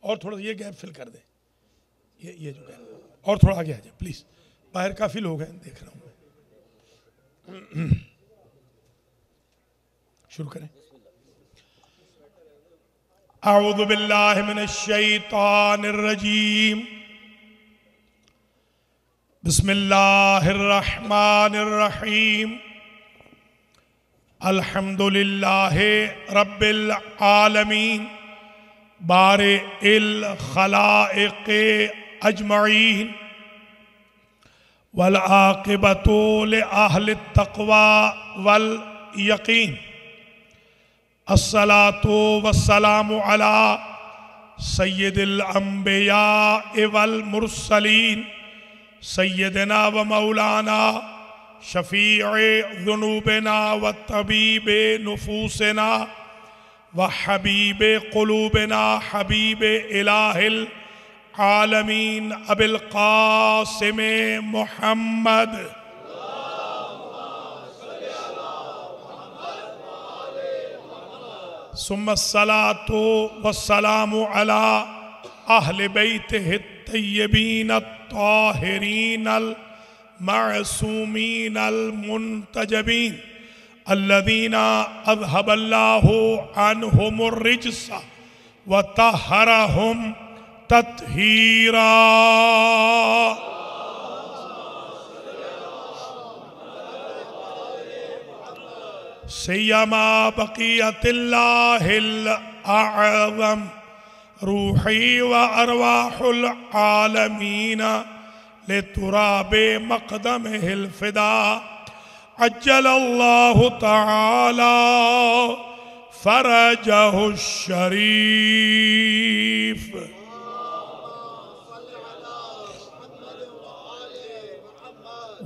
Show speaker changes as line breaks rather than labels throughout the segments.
और थोड़ा ये गैप फिल कर दे, ये जो गैप, और थोड़ा आगे आ जाए प्लीज, बाहर काफी लोग हैं देख रहा हूं मैं। शुरू करें। अऊज़ु बिल्लाहि मिनश शैतानिर रजीम, बिस्मिल्लाहिर रहमानिर रहीम, अल्हम्दुलिल्लाहि रब्बिल आलमीन, बारिइल खलाइक़ अजमईन, वल आक़िबतु लिअहलित तक़वा वल यक़ीन, अस्सलातु वस्सलामु अला सय्यिदिल अंबिया वल मुरसलीन, सय्यदना व मौलाना शफीए ज़ुनूबना व तबीबे नुफूसना व हबीबे क़ुलूबना हबीबे इलाहिल आलमीन अबिल क़ासिम मुहम्मद सुम्मस्सलातु वस्सलामु अला अहले बैतिहि तय्यबीन अत्ताहिरीन अल मअसूमीन अल मुंतजबीन अल्लज़ीना अज़हबल्लाहु अन्हुमुर रिज्स व तहरहुम तत्हीरा। सय्यमा बक़ियतिल्लाहिल अअज़म रूही व अरवाहुल आलमीन लितुराबे मक़दमिहिल फ़िदा अज्जलल्लाहु तआला फ़रजहुश शरीफ।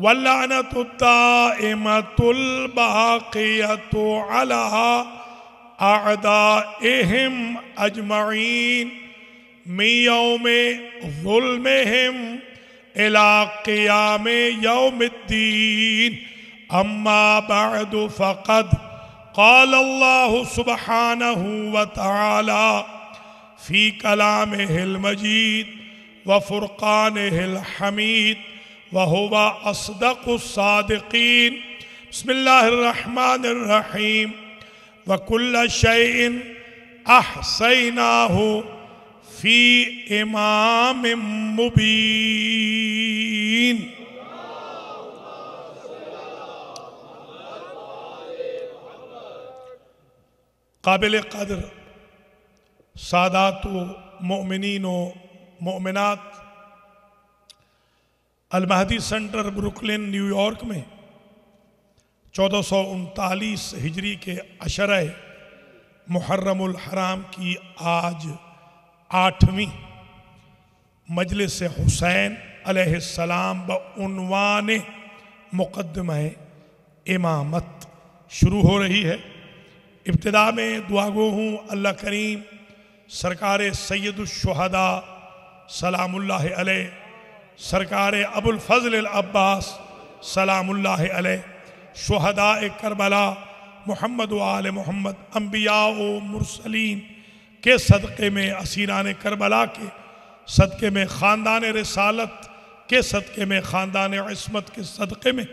वल्लअनतु दाइमतुल बाक़ियतु अला अअदाइहिम अजमईन मिन यौमि ज़ुल्मिहिम इला क़ियामि यौमिद्दीन। अम्मा बअदु फ़क़द क़ाल अल्लाहु सुब्हानहु व तआला फ़ी कलामिहिल मजीद व फ़ुरक़ानिहिल हमीद व हुवा अस्दक़ुस सादिक़ीन। बिस्मिल्लाहिर रहमानिर रहीम, व कुल्ल शैइन अहसैनाहु फ़ी इमामिम मुबीन। काबिल क़द्र सादातो मोमिनीनो मोमिनात, अल-महदी सेंटर ब्रुकलिन न्यूयॉर्क में 1439 हिजरी के अशरे मुहर्रमुल हराम की आज 8वीं मजलिस हुसैन अलैहिस्सलाम बउन्वान मुक़द्दमा इमामत शुरू हो रही है। इब्तिदा में दुआगो हूँ अल्लाह करीम सरकार सैयदुश्शुहदा सलामुल्लाह अलैह, सरकार अबुल फज़ल अब्बास सलामुल्लाह अलैह, शुहदा करबला मोहम्मद व आले मोहम्मद, अम्बिया व मुरसलीन के सदक़े में, असीरान करबला के सदक़े में, ख़ानदान रिसालत के सदक़े में, ख़ानदान इस्मत के सदक़े में,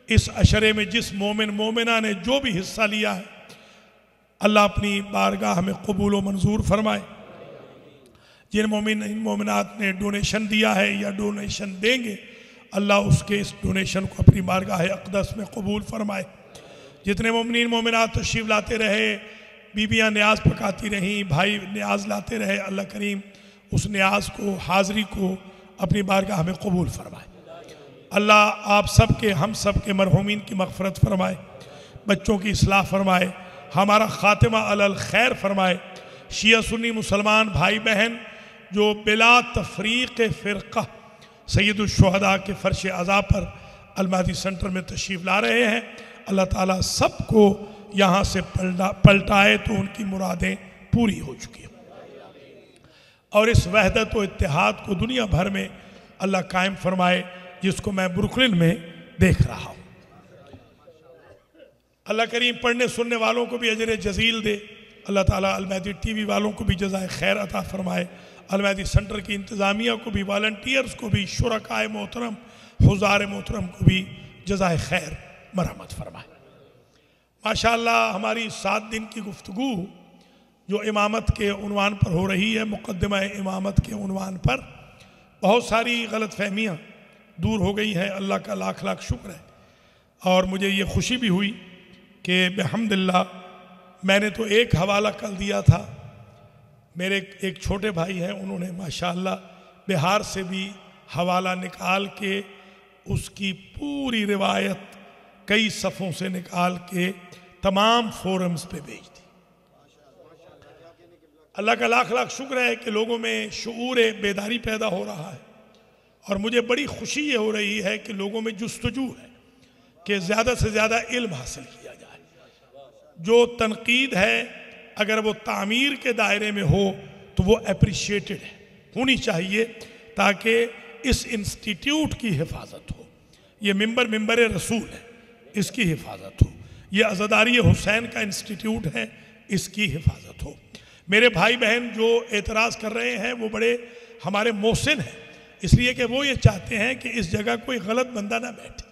इस अशरे में जिस मोमिन मोमिना ने जो भी हिस्सा लिया है अल्लाह अपनी बारगाह में कबूल व मंजूर फरमाए। जिन मोमिन इन मोमिनात ने डोनेशन दिया है या डोनेशन देंगे अल्लाह उसके इस डोनेशन को अपनी बारगाह अक़दस में कबूल फरमाए। जितने मोमिनीन मोमिनात तशरीफ़ लाते रहे, बीबियाँ न्याज पकाती रहीं, भाई न्याज लाते रहे, अल्लाह करीम उस न्याज को, हाज़री को अपनी बारगाह में कबूल फरमाए। अल्लाह आप सब के, हम सब के मरहूमीन की मग़फ़रत फरमाए, बच्चों की इस्लाह फरमाए, हमारा ख़ातिमा अलल खैर फरमाए। शिया सुन्नी मुसलमान भाई बहन जो बिला तफरीक़ फ़िरक़ा सैयदुश्शुहदा के फ़र्श अज़ा पर अल-महदी सेंटर में तशरीफ़ ला रहे हैं, अल्लाह ताला सबको यहाँ से पलटाए तो उनकी मुरादें पूरी हो चुकी हैं और इस वहदत व इत्तेहाद को दुनिया भर में अल्लाह कायम फरमाए, जिसको मैं ब्रुकलिन में देख रहा हूँ। अल्लाह करीम पढ़ने सुनने वालों को भी अजर जज़ील दे, अल्लाह ताला अलमहदी टीवी वालों को भी जज़ाए खैर अता फ़रमाए, अलमहदी सेंटर की इंतज़ामिया को भी, वॉलंटियर्स को भी, शुरकाए मोहतरम, हुज़ार मोहतरम को भी जज़ाए खैर मरहमत फ़रमाए। माशाअल्लाह हमारी 7 दिन की गुफ्तगू जो इमामत के उन्वान पर हो रही है, मुक़द्दिमा इमामत के उन्वान पर, बहुत सारी गलत फहमियाँ दूर हो गई हैं, अल्लाह का लाख लाख शुक्र है। और मुझे ये खुशी भी हुई कि बिहम्दिल्लाह मैंने तो एक हवाला कल दिया था, मेरे एक छोटे भाई हैं, उन्होंने माशाअल्लाह बिहार से भी हवाला निकाल के उसकी पूरी रिवायत कई सफ़ों से निकाल के तमाम फोरम्स पे भेज दी। अल्लाह का लाख लाख शुक्र है कि लोगों में शऊर बेदारी पैदा हो रहा है, और मुझे बड़ी खुशी ये हो रही है कि लोगों में जुस्तजू है कि ज़्यादा से ज़्यादा इल्म हासिल किया जाए। जो तनकीद है अगर वो तामीर के दायरे में हो तो वो अप्रिशिएटेड है, होनी चाहिए, ताकि इस इंस्टीट्यूट की हिफाजत हो। ये मिंबर रसूल है, इसकी हिफाजत हो। ये अज़दारी हुसैन का इंस्टीट्यूट है, इसकी हिफाजत हो। मेरे भाई बहन जो एतराज़ कर रहे हैं वो बड़े हमारे मोहसिन हैं, इसलिए कि वो ये चाहते हैं कि इस जगह कोई गलत बंदा ना बैठे,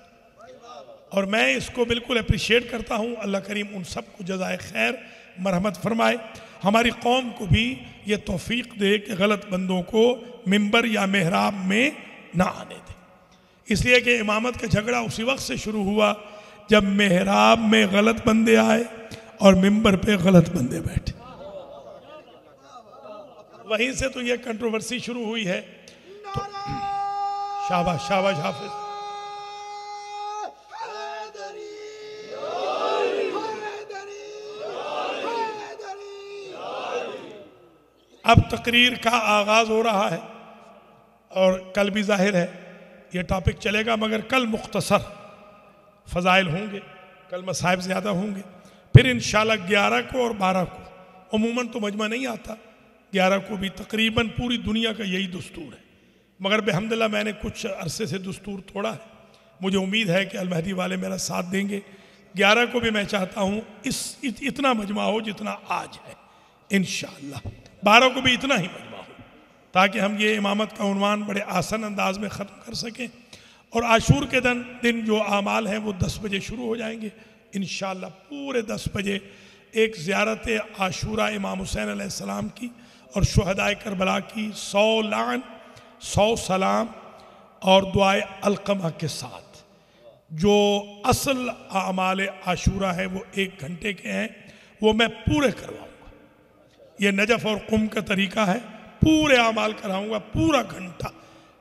और मैं इसको बिल्कुल अप्रिशिएट करता हूँ। अल्लाह करीम उन सब को जज़ाए खैर मरहमत फरमाए, हमारी कौम को भी ये तौफीक दे कि गलत बंदों को मिंबर या मेहराब में ना आने दे। इसलिए कि इमामत का झगड़ा उसी वक्त से शुरू हुआ जब मेहराब में गलत बंदे आए और मिंबर पे गलत बंदे बैठे, वहीं से तो ये कंट्रोवर्सी शुरू हुई है। तो शाबाश शाबाश हाफिज। अब तकरीर का आगाज हो रहा है और कल भी जाहिर है ये टॉपिक चलेगा, मगर कल मुख्तसर फ़ज़ाइल होंगे, कल मसाइब ज़्यादा होंगे। फिर इंशाल्लाह 11 को और 12 को, अमूमन तो मजमा नहीं आता, 11 को भी तकरीबन पूरी दुनिया का यही दस्तूर है, मगर बेहम्दुलिल्लाह मैंने कुछ अरसे से दस्तूर तोड़ा है। मुझे उम्मीद है कि अलमहदी वाले मेरा साथ देंगे। 11 को भी मैं चाहता हूँ इतना मजमा हो जितना आज है, इंशाअल्लाह 12 को भी इतना ही मजमा हो, ताकि हम ये इमामत का उन्वान बड़े आसान अंदाज में ख़त्म कर सकें। और आशूर के दिन जो आमाल हैं वो 10 बजे शुरू हो जाएंगे इंशाअल्लाह। पूरे 10 बजे एक ज़ियारत आशूरा इमाम हुसैन अलैहिस्सलाम की और शुहदाए करबला की 100 लान 100 सलाम और दुआए अलक़मा के साथ जो असल आमाल आशूरा है वो 1 घंटे के हैं, वो मैं पूरे करवाऊँगा। ये नजफ़ और कुम का तरीका है, पूरे आमाल कराऊँगा, पूरा घंटा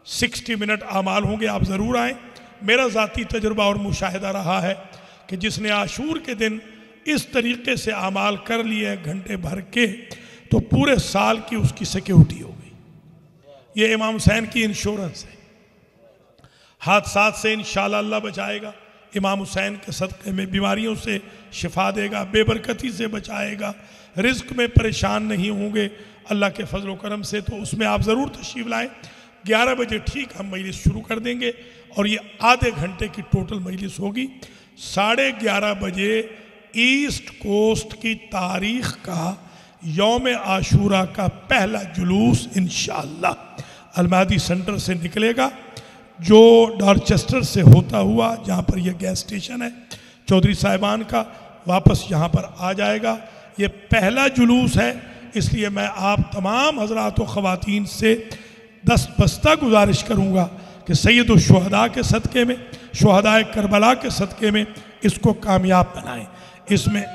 60 मिनट आमाल होंगे। आप ज़रूर आएँ। मेरा ज़ाती तजुर्बा और मुशाहिदा रहा है कि जिसने आशूर के दिन इस तरीके से आमाल कर लिए घंटे भर के, तो पूरे साल की उसकी सिक्योरिटी हो गई। ये इमाम हुसैन की इंश्योरेंस है। हादसात से इंशाअल्लाह अल्लाह बचाएगा, इमाम हुसैन के सदक़े में बीमारियों से शिफा देगा, बेबरकती से बचाएगा, रिज़्क़ में परेशान नहीं होंगे अल्लाह के फजल करम से। तो उसमें आप ज़रूर तशरीफ़ लाएँ। 11 बजे ठीक हम मजलिस शुरू कर देंगे और ये आधे घंटे की टोटल मजलिस होगी। 11:30 बजे ईस्ट कोस्ट की तारीख़ का यौम आशूरा का पहला जुलूस इंशाअल्लाह अलमहदी सेंटर से निकलेगा, जो डॉर्चेस्टर से होता हुआ, जहाँ पर यह गैस स्टेशन है चौधरी साहिबान का, वापस यहाँ पर आ जाएगा। ये पहला जुलूस है, इसलिए मैं आप तमाम हजरात व ख़वातीन से दस्तबस्ता गुजारिश करूँगा कि सैयद शुहदा के सदक़े में, शुहदाए करबला के सदक़े में इसको कामयाब बनाएं। इसमें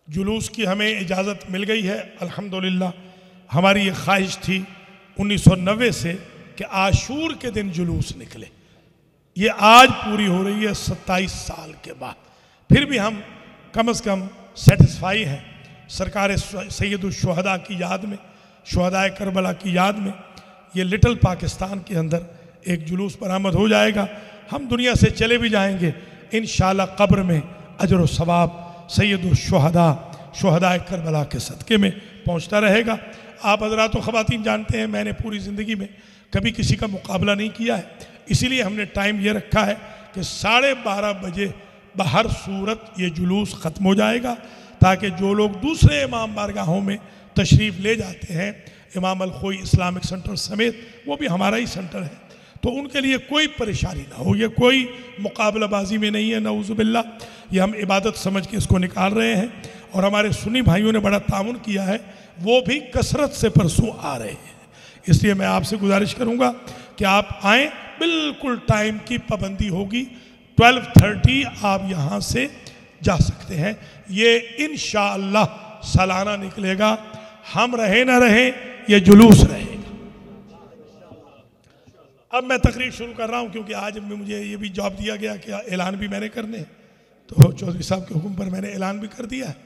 जुलूस की हमें इजाज़त मिल गई है अल्हम्दुलिल्लाह। हमारी ये ख्वाहिश थी 1990 से कि आशूर के दिन जुलूस निकले। ये आज पूरी हो रही है 27 साल के बाद। फिर भी हम कम से कम सेटिस्फाई हैं सरकार सैयद शुहदा की याद में, शुहदाए करबला की याद में ये लिटिल पाकिस्तान के अंदर एक जुलूस बरामद हो जाएगा। हम दुनिया से चले भी जाएंगे, इंशाअल्लाह कब्र में अजर व सवाब सैयदुल शुहदा शुहदाए करबला के सदक़े में पहुंचता रहेगा। आप हज़रात व ख़वातीन जानते हैं, मैंने पूरी ज़िंदगी में कभी किसी का मुकाबला नहीं किया है, इसीलिए हमने टाइम ये रखा है कि 12:30 बजे बहर सूरत ये जुलूस ख़त्म हो जाएगा, ताकि जो लोग दूसरे इमाम बारगाहों में तशरीफ़ ले जाते हैं, इमाम अल-खोई इस्लामिक सेंटर समेत, वो भी हमारा ही सेंटर है, तो उनके लिए कोई परेशानी ना हो। ये कोई मुकाबलाबाजी में नहीं है, नऊज़ुबिल्लाह, ये हम इबादत समझ के इसको निकाल रहे हैं। और हमारे सुन्नी भाइयों ने बड़ा ताउन किया है, वो भी कसरत से परसों आ रहे हैं। इसलिए मैं आपसे गुजारिश करूँगा कि आप आएँ, बिल्कुल टाइम की पाबंदी होगी, 12:30 आप यहाँ से जा सकते हैं। ये इंशाअल्लाह सालाना निकलेगा, हम रहे ना रहे ये जुलूस रहेगा। अब मैं तकरीर शुरू कर रहा हूँ, क्योंकि आज मुझे ये भी जॉब दिया गया कि ऐलान भी मैंने करने हैं, तो चौधरी साहब के हुक्म पर मैंने ऐलान भी कर दिया है,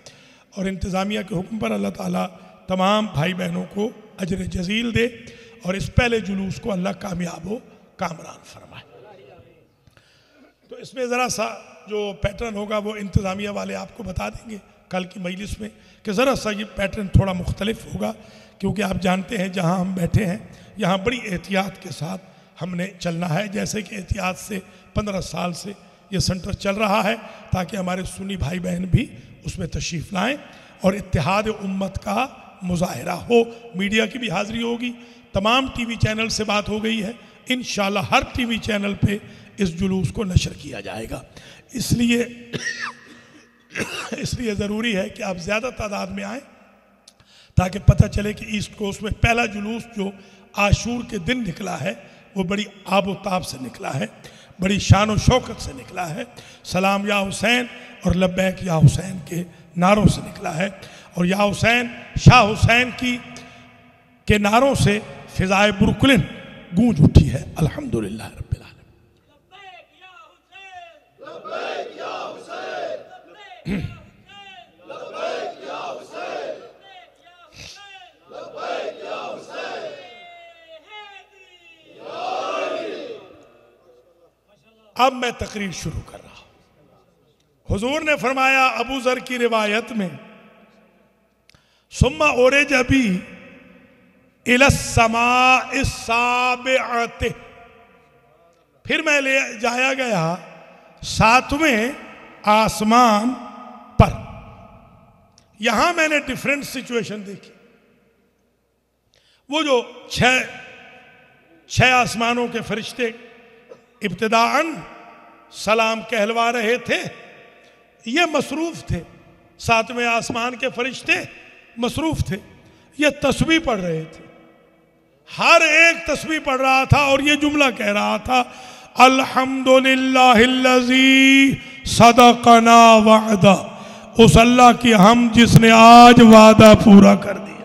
और इंतज़ामिया के हुक्म पर अल्लाह ताला तमाम भाई बहनों को अजर जज़ील दे, और इस पहले जुलूस को अल्लाह कामयाब हो कामरान फरमाए। तो इसमें ज़रा सा जो पैटर्न होगा वो इंतज़ामिया वाले आपको बता देंगे कल की मजलिस में, कि ज़रा सा ये पैटर्न थोड़ा मुख्तलिफ होगा, क्योंकि आप जानते हैं जहाँ हम बैठे हैं यहाँ बड़ी एहतियात के साथ हमने चलना है। जैसे कि एहतियात से 15 साल से ये सेंटर चल रहा है, ताकि हमारे सुन्नी भाई बहन भी उसमें तशरीफ़ लाएँ और इत्तेहाद उम्मत का मुजाहरा हो। मीडिया की भी हाज़िरी होगी, तमाम टीवी चैनल से बात हो गई है, इंशाअल्लाह हर टीवी चैनल पे इस जुलूस को नशर किया जाएगा। इसलिए ज़रूरी है कि आप ज़्यादा तादाद में आएँ, ताकि पता चले कि ईस्ट कोस्ट में पहला जुलूस जो आशूर के दिन निकला है वो बड़ी आबो ताब से निकला है, बड़ी शान व शौकत से निकला है, सलाम या हुसैन और लब्बैक या हुसैन के नारों से निकला है, और या हुसैन शाह हुसैन के नारों से फ़िज़ाए ब्रुकलिन गूंज उठी है। अल्हम्दुलिल्लाह रब्बिल आलमीन। अब मैं तकरीर शुरू कर रहा हूं। हुजूर ने फरमाया अबू ज़र की रिवायत में, सुम्मा ओरेज अभी इलस्समाए साबिअते, फिर मैं ले जाया गया 7वें आसमान पर। यहां मैंने डिफरेंट सिचुएशन देखी। वो जो छह आसमानों के फरिश्ते इब्तिदाअन सलाम कहलवा रहे थे, ये मसरूफ थे। 7वें आसमान के फरिश्ते मसरूफ थे, ये तस्बीह पढ़ रहे थे, हर एक तस्बीह पढ़ रहा था और ये जुमला कह रहा था, अल्हम्दुलिल्लाहिल्लज़ी सदक़ना वअदा, उस अल्लाह की हम जिसने आज वादा पूरा कर दिया।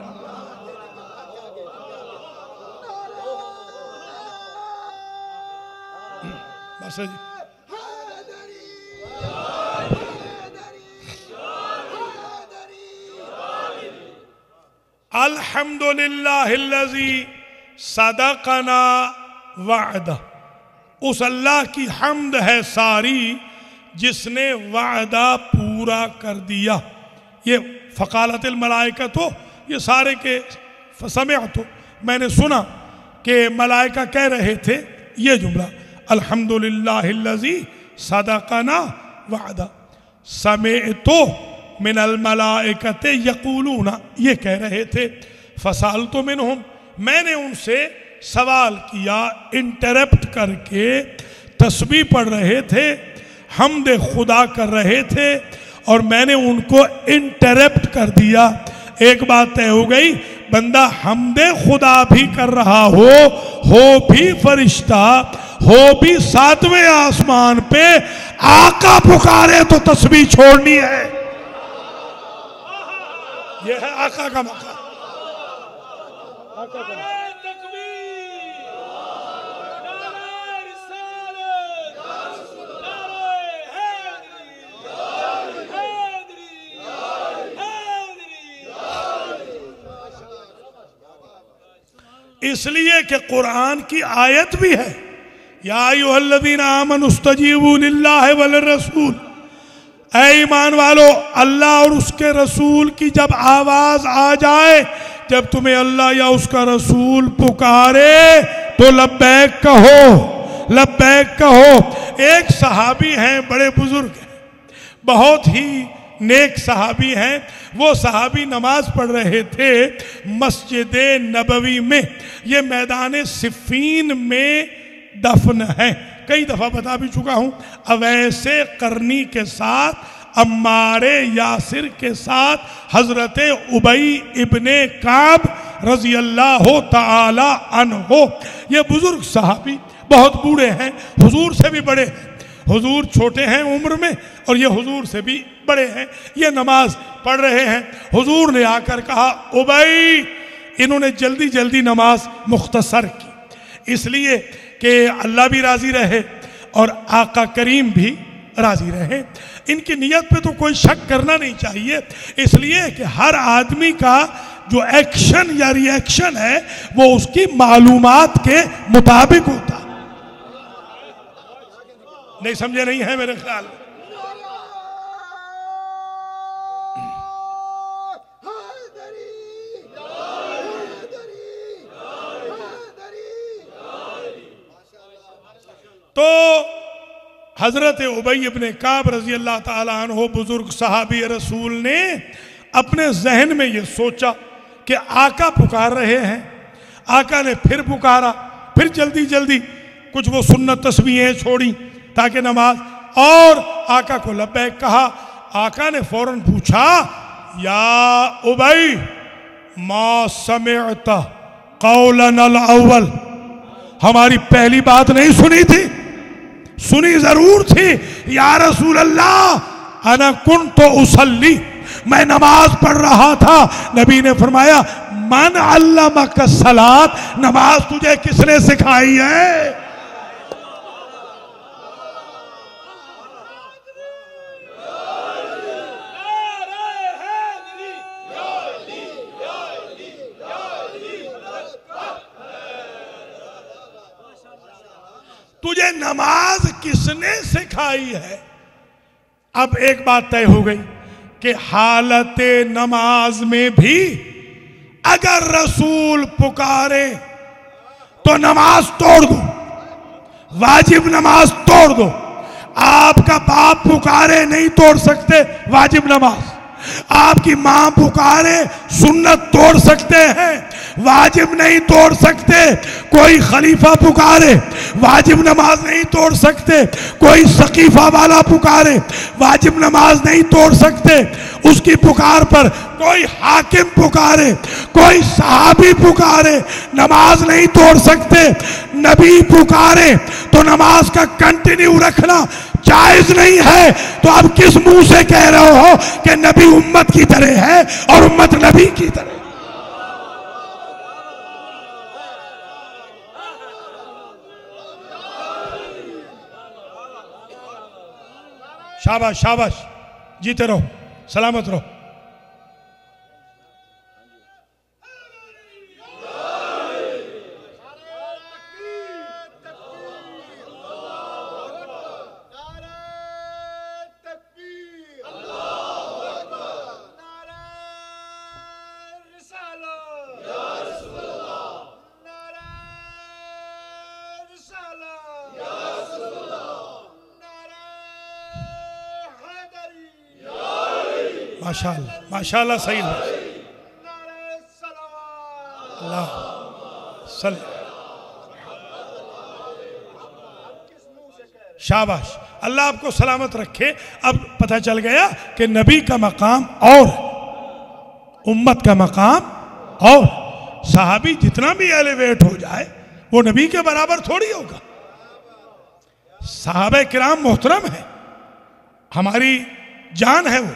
बस जी, अल्हम्दुलिल्लाहिल्लज़ी सदक़ना वअदा, उस अल्लाह की हम्द है सारी जिसने वादा पूरा कर दिया। ये फ़क़ालतिल मलाइका, तो ये सारे के समिअ, तो मैंने सुना कि मलाइका कह रहे थे ये जुमला, अल्हम्दुलिल्लाहिल्लज़ी सदक़ना वअदा, समिअतु मिनल मलाइकते यक़ूलूना, ये कह रहे थे। फ़सअलतु मिनहुम, मैंने उनसे सवाल किया, इंटरप्ट करके तस्बीह पढ़ रहे थे, हम्द खुदा कर रहे थे, और मैंने उनको इंटरप्ट कर दिया। एक बात तय हो गई, बंदा हमदे खुदा भी कर रहा हो भी फरिश्ता, हो भी 7वें आसमान पे, आका पुकारे तो तस्बीह छोड़नी है। यह है आका का मकाम। इसलिए कि कुरान की आयत भी है, या अय्युहल्लज़ीना आमनुस्तजीबू लिल्लाहि वल रसूल, ऐ ईमान वालो अल्लाह और उसके रसूल की जब आवाज आ जाए, जब तुम्हें अल्लाह या उसका रसूल पुकारे तो लब्बैक कहो, लब्बैक कहो। एक सहाबी हैं, बड़े बुजुर्ग हैं, बहुत ही नेक सहाबी हैं। वो सहाबी नमाज पढ़ रहे थे मस्जिद नबवी में, ये मैदान सिफ़ीन में दफन है, कई दफा बता भी चुका हूं। अवैसे करनी के साथ, अम्मारे यासिर के साथ हजरत उबई इब्ने काब रजी अल्लाह ताला अन्हो, ये बुजुर्ग सहाबी बहुत बूढ़े हैं, हुजूर से भी बड़े हैं। हुजूर छोटे हैं उम्र में और ये हुजूर से भी बड़े हैं। ये नमाज पढ़ रहे हैं, हुजूर ने आकर कहा उबई, इन्होंने जल्दी जल्दी नमाज मुख्तसर की, इसलिए कि अल्लाह भी राजी रहे और आका करीम भी राजी रहे। इनकी नीयत पे तो कोई शक करना नहीं चाहिए, इसलिए कि हर आदमी का जो एक्शन या रिएक्शन है वो उसकी मालूमात के मुताबिक होता है। नहीं समझे नहीं है मेरे ख्याल में। तो हजरत उबई इब्ने काब रजी अल्लाह ताला अन्हु बुजुर्ग सहाबी रसूल ने अपने जहन में ये सोचा कि आका पुकार रहे हैं। आका ने फिर पुकारा, फिर जल्दी जल्दी कुछ वो सुन्नत तस्बीहें छोड़ी ताकि नमाज, और आका को लब्बैक कहा। आका ने फौरन पूछा, या उबई मा समिअता कौलनल अव्वल, हमारी पहली बात नहीं सुनी थी? सुनी जरूर थी। या रसूल अल्लाह अना कुन्तु उसल्ली, मैं नमाज पढ़ रहा था। नबी ने फरमाया, मन अल्लमक सलात, नमाज तुझे किसने सिखाई है? तुझे नमाज किसने सिखाई है? अब एक बात तय हो गई कि हालत नमाज में भी अगर रसूल पुकारे तो नमाज तोड़ दो, वाजिब नमाज तोड़ दो। आपका बाप पुकारे नहीं तोड़ सकते वाजिब नमाज, आपकी मां पुकारे सुन्नत तोड़ सकते हैं, वाजिब नहीं तोड़ सकते। कोई खलीफा पुकारे वाजिब नमाज नहीं तोड़ सकते, कोई सकीफा वाला पुकारे वाजिब नमाज नहीं तोड़ सकते। उसकी पुकार पर कोई हाकिम पुकारे, कोई सहाबी पुकारे, नमाज नहीं तोड़ सकते। नबी पुकारे तो नमाज का कंटिन्यू रखना जायज नहीं है। तो आप किस मुंह से कह रहे हो कि नबी उम्मत की तरह है और उम्मत नबी की तरह? शाबाश शाबाश, जीते रहो, सलामत रहो। माशाअल्लाह माशाअल्लाह, सही है। अल्लाह सल, शाबाश, अल्लाह आपको सलामत रखे। अब पता चल गया कि नबी का मकाम और उम्मत का मकाम और सहाबी जितना भी एलिवेट हो जाए वो नबी के बराबर थोड़ी होगा। सहाबे किराम मोहतरम है, हमारी जान है वो,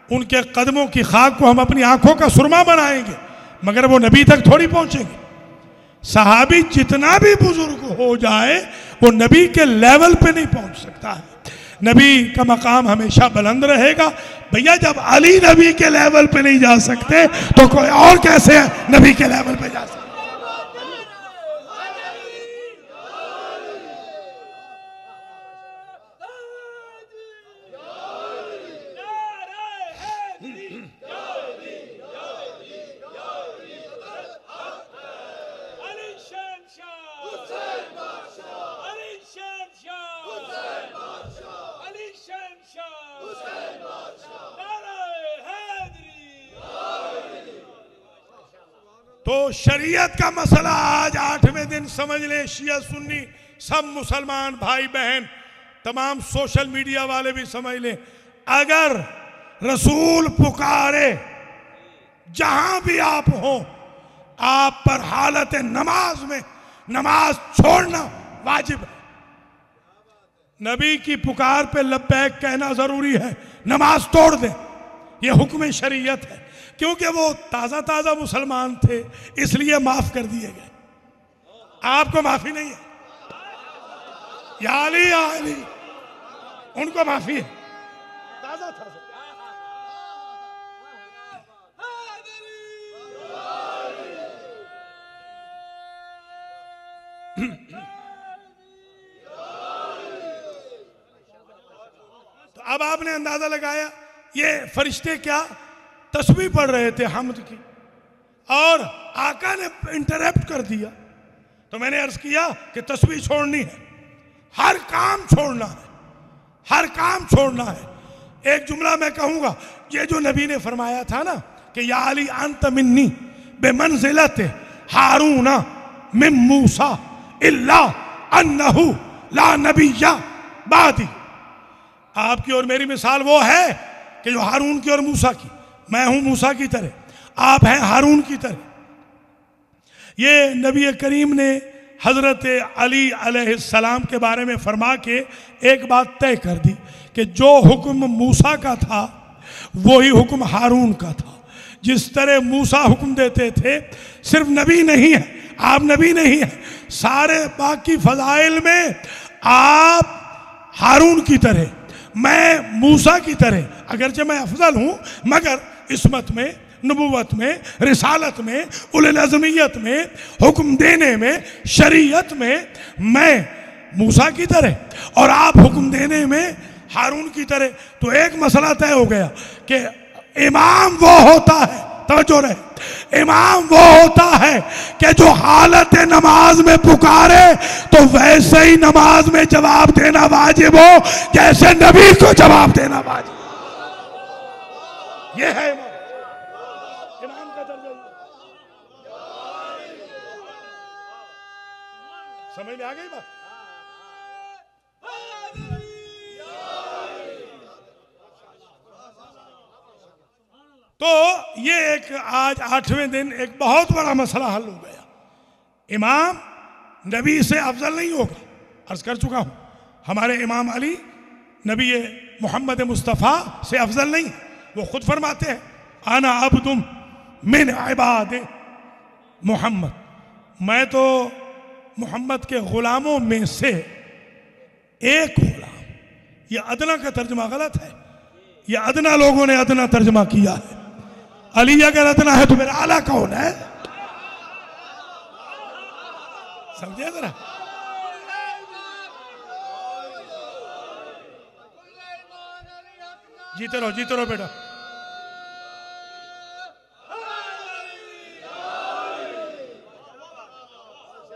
उनके कदमों की खाक को हम अपनी आंखों का सुरमा बनाएंगे, मगर वो नबी तक थोड़ी पहुंचेंगे। सहाबी जितना भी बुजुर्ग हो जाए वो नबी के लेवल पे नहीं पहुंच सकता है। नबी का मकाम हमेशा बुलंद रहेगा। भैया जब अली नबी के लेवल पे नहीं जा सकते तो कोई और कैसे नबी के लेवल पे जा सकते? तो शरीयत का मसला आज 8वें दिन समझ ले, शिया सुन्नी सब मुसलमान भाई बहन तमाम सोशल मीडिया वाले भी समझ लें, अगर रसूल पुकारे जहां भी आप हो, आप पर हालत नमाज में नमाज छोड़ना वाजिब है। नबी की पुकार पे लब्बैक कहना जरूरी है, नमाज तोड़ दे, ये हुक्म शरीयत है। क्योंकि वो ताजा ताजा मुसलमान थे इसलिए माफ कर दिए गए, आपको माफी नहीं है। या अली उनको माफी है, ताजा था। तो अब आपने अंदाजा लगाया ये फरिश्ते क्या तस्बीह पढ़ रहे थे हम्द की, और आका ने इंटरप्ट कर दिया। तो मैंने अर्ज किया कि तस्बीह छोड़नी है, हर काम छोड़ना है, हर काम छोड़ना है। एक जुमला मैं कहूंगा, ये जो नबी ने फरमाया था ना कि या अली अंत मिन्नी बेमंजिलत हारूना मिन मूसा इल्ला अन्नहु ला नबिय्या बादी, आपकी और मेरी मिसाल वो है कि जो हारून की और मूसा की, मैं हूं मूसा की तरह, आप हैं हारून की तरह। ये नबी करीम ने हजरत अली अलैहिस्सलाम के बारे में फरमा के एक बात तय कर दी कि जो हुक्म मूसा का था वही हुक्म हारून का था। जिस तरह मूसा हुक्म देते थे, सिर्फ नबी नहीं है, आप नबी नहीं है, सारे बाकी फजाइल में आप हारून की तरह, मैं मूसा की तरह, अगरचे मैं अफजल हूं मगर इस्मत में, नबुवत में, रिसालत में, उलुल अज़मियत में, हुक्म देने में, शरीयत में मैं मूसा की तरह और आप हुक्म देने में हारून की तरह। तो एक मसला तय हो गया कि इमाम वो होता है, तवज्जो रहे, इमाम वो होता है कि जो हालत नमाज में पुकारे तो वैसे ही नमाज में जवाब देना वाजिब हो जैसे नबी को जवाब देना वाजिब। ये है इमाम का दर्जा। समझ में आ गई बात? तो ये एक आज 8वें दिन एक बहुत बड़ा मसला हल हो गया। इमाम नबी से अफजल नहीं होगा, अर्ज कर चुका हूं, हमारे इमाम अली नबी मोहम्मद मुस्तफ़ा से अफजल नहीं। वो खुद फरमाते हैं आना अब्दुम मिन इबाद मोहम्मद, मैं तो मोहम्मद के गुलामों में से एक गुलाम। ये अदना का तर्जमा गलत है, ये अदना लोगों ने अदना तर्जमा किया है। अली अगर अदना है तो मेरा आला कौन है? समझे जरा। जीते रहो बेटा।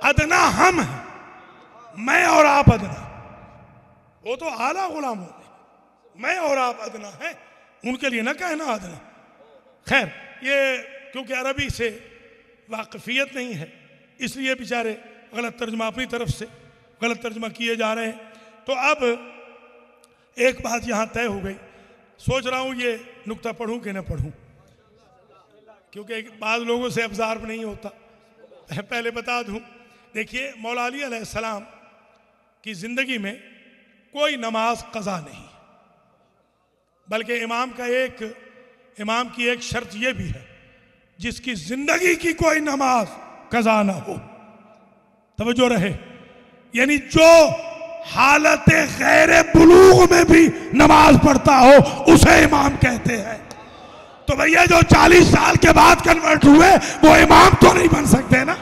अदना हम हैं, मैं और आप अदना, वो तो आला गुलाम होंगे, मैं और आप अदना हैं, उनके लिए ना कहना अदना। खैर, ये क्योंकि अरबी से वाकफियत नहीं है इसलिए बेचारे गलत तर्जमा अपनी तरफ से गलत तर्जमा किए जा रहे हैं। तो अब एक बात यहां तय हो गई, सोच रहा हूं ये नुक्ता पढ़ूं कि न पढ़ूं, क्योंकि बाद लोगों से अब्ज़ार्ब नहीं होता। पहले बता दूं, देखिए मौला अली अलैहिस्सलाम की जिंदगी में कोई नमाज कज़ा नहीं, बल्कि इमाम की एक शर्त यह भी है जिसकी जिंदगी की कोई नमाज कज़ा ना हो। तवज्जो रहे, यानी जो हालत गैर बुलूग में भी नमाज पढ़ता हो उसे इमाम कहते हैं। तो भैया जो 40 साल के बाद कन्वर्ट हुए वो इमाम तो नहीं बन सकते ना।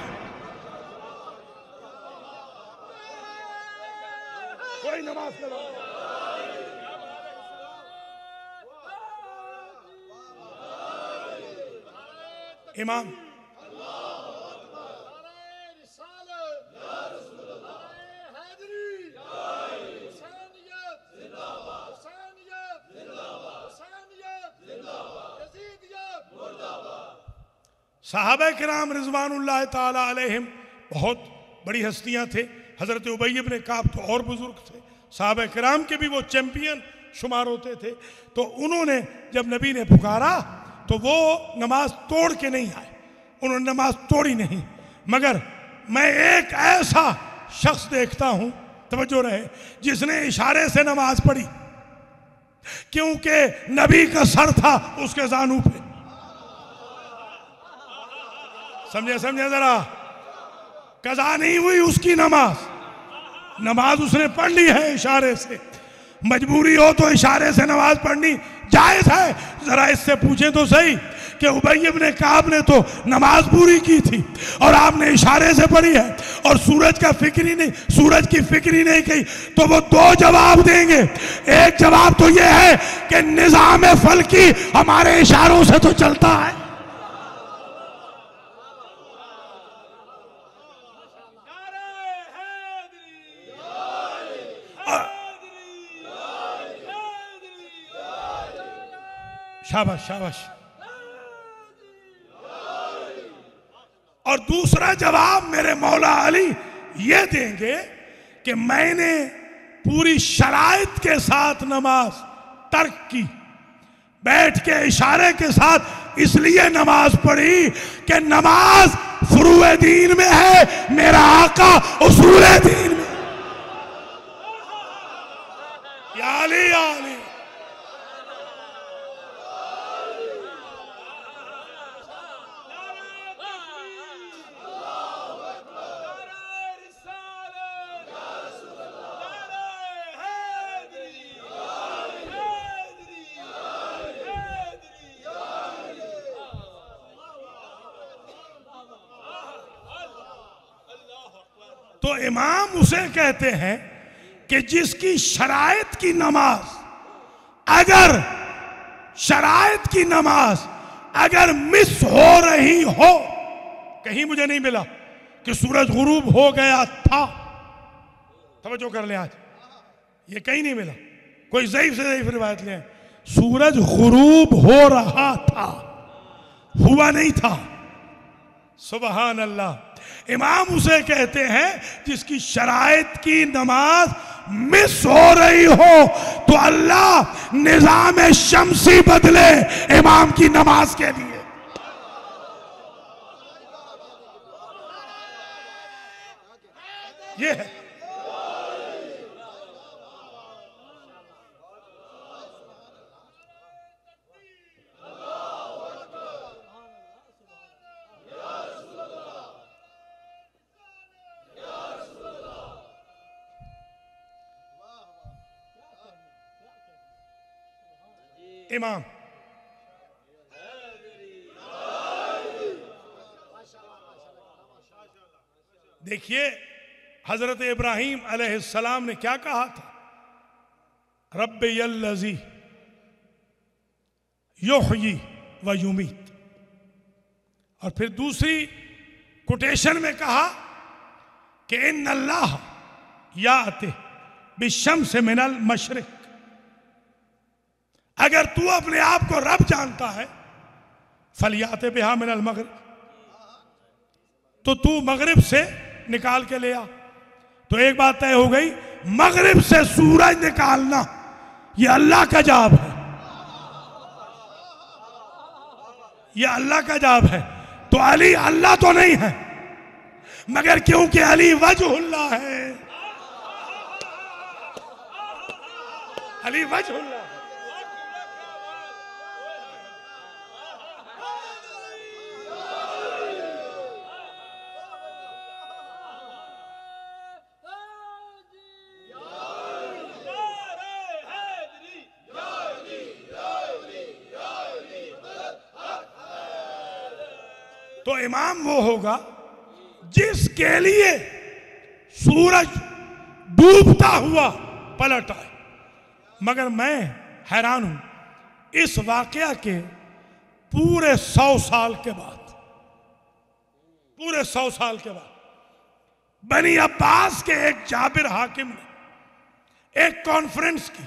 कोई नमाज करो, इमाम सहाबा किराम रिजवानुल्लाह ताला अलैहिम बहुत बड़ी हस्तियां थे। हज़रत उबई इब्न काब तो और बुजुर्ग थे, सहाबा किराम के भी वो चैंपियन शुमार होते थे। तो उन्होंने जब नबी ने पुकारा तो वो नमाज तोड़ के नहीं आए, उन्होंने नमाज तोड़ी नहीं। मगर मैं एक ऐसा शख्स देखता हूं, तवज्जो रहे, जिसने इशारे से नमाज पढ़ी, क्योंकि नबी का सर था उसके जानू पे। समझे समझे जरा, कज़ा नहीं हुई उसकी नमाज, नमाज उसने पढ़ ली है इशारे से। मजबूरी हो तो इशारे से नमाज पढ़नी जायज है। जरा इससे पूछें तो सही कि उबई इब्न काब ने तो नमाज पूरी की थी और आपने इशारे से पढ़ी है, और सूरज का फिक्र ही नहीं, सूरज की फिक्र ही नहीं की। तो वो दो जवाब देंगे। एक जवाब तो ये है कि निजाम फल्की हमारे इशारों से तो चलता है, शाबाश शाबाश। और दूसरा जवाब मेरे मौला अली ये देंगे कि मैंने पूरी शराइत के साथ नमाज तर्क की, बैठ के इशारे के साथ इसलिए नमाज पढ़ी कि नमाज फुरूए दीन में है, मेरा आका उसूले दीन में। या अली या अली। तो इमाम उसे कहते हैं कि जिसकी शराइत की नमाज, अगर शराइत की नमाज अगर मिस हो रही हो, कहीं मुझे नहीं मिला कि सूरज गुरूब हो गया था, तवज्जो कर ले, आज ये कहीं नहीं मिला, कोई ज़ईफ से ज़ईफ रिवायत ले, सूरज गुरूब हो रहा था, हुआ नहीं था। सुबहान अल्लाह। इमाम उसे कहते हैं जिसकी शराइत की नमाज मिस हो रही हो तो अल्लाह निजाम शम्सी बदले इमाम की नमाज के लिए। ये है। इमाम देखिए हजरत इब्राहीम अलैहिस्सलाम ने क्या कहा था, रब्बे यल्लज़ी युहयी व युमीत, और फिर दूसरी कोटेशन में कहा कि इन्नल्लाह याति बिशम्स मिनल मशरिक। अगर तू अपने आप को रब जानता है, फलियाते बिहा मिनल मगरिब, तो तू मगरिब से निकाल के ले आ। तो एक बात तय हो गई, मगरिब से सूरज निकालना ये अल्लाह का जाब है, ये अल्लाह का जाब है। तो अली अल्लाह तो नहीं है, मगर क्योंकि अली वजहुल्लाह है, अली वजहुल्लाह। तो इमाम वो होगा जिसके लिए सूरज डूबता हुआ पलट आए। मगर मैं हैरान हूं इस वाकया के पूरे 100 साल के बाद, पूरे 100 साल के बाद बनी अब्बास के एक जाबिर हाकिम ने एक कॉन्फ्रेंस की।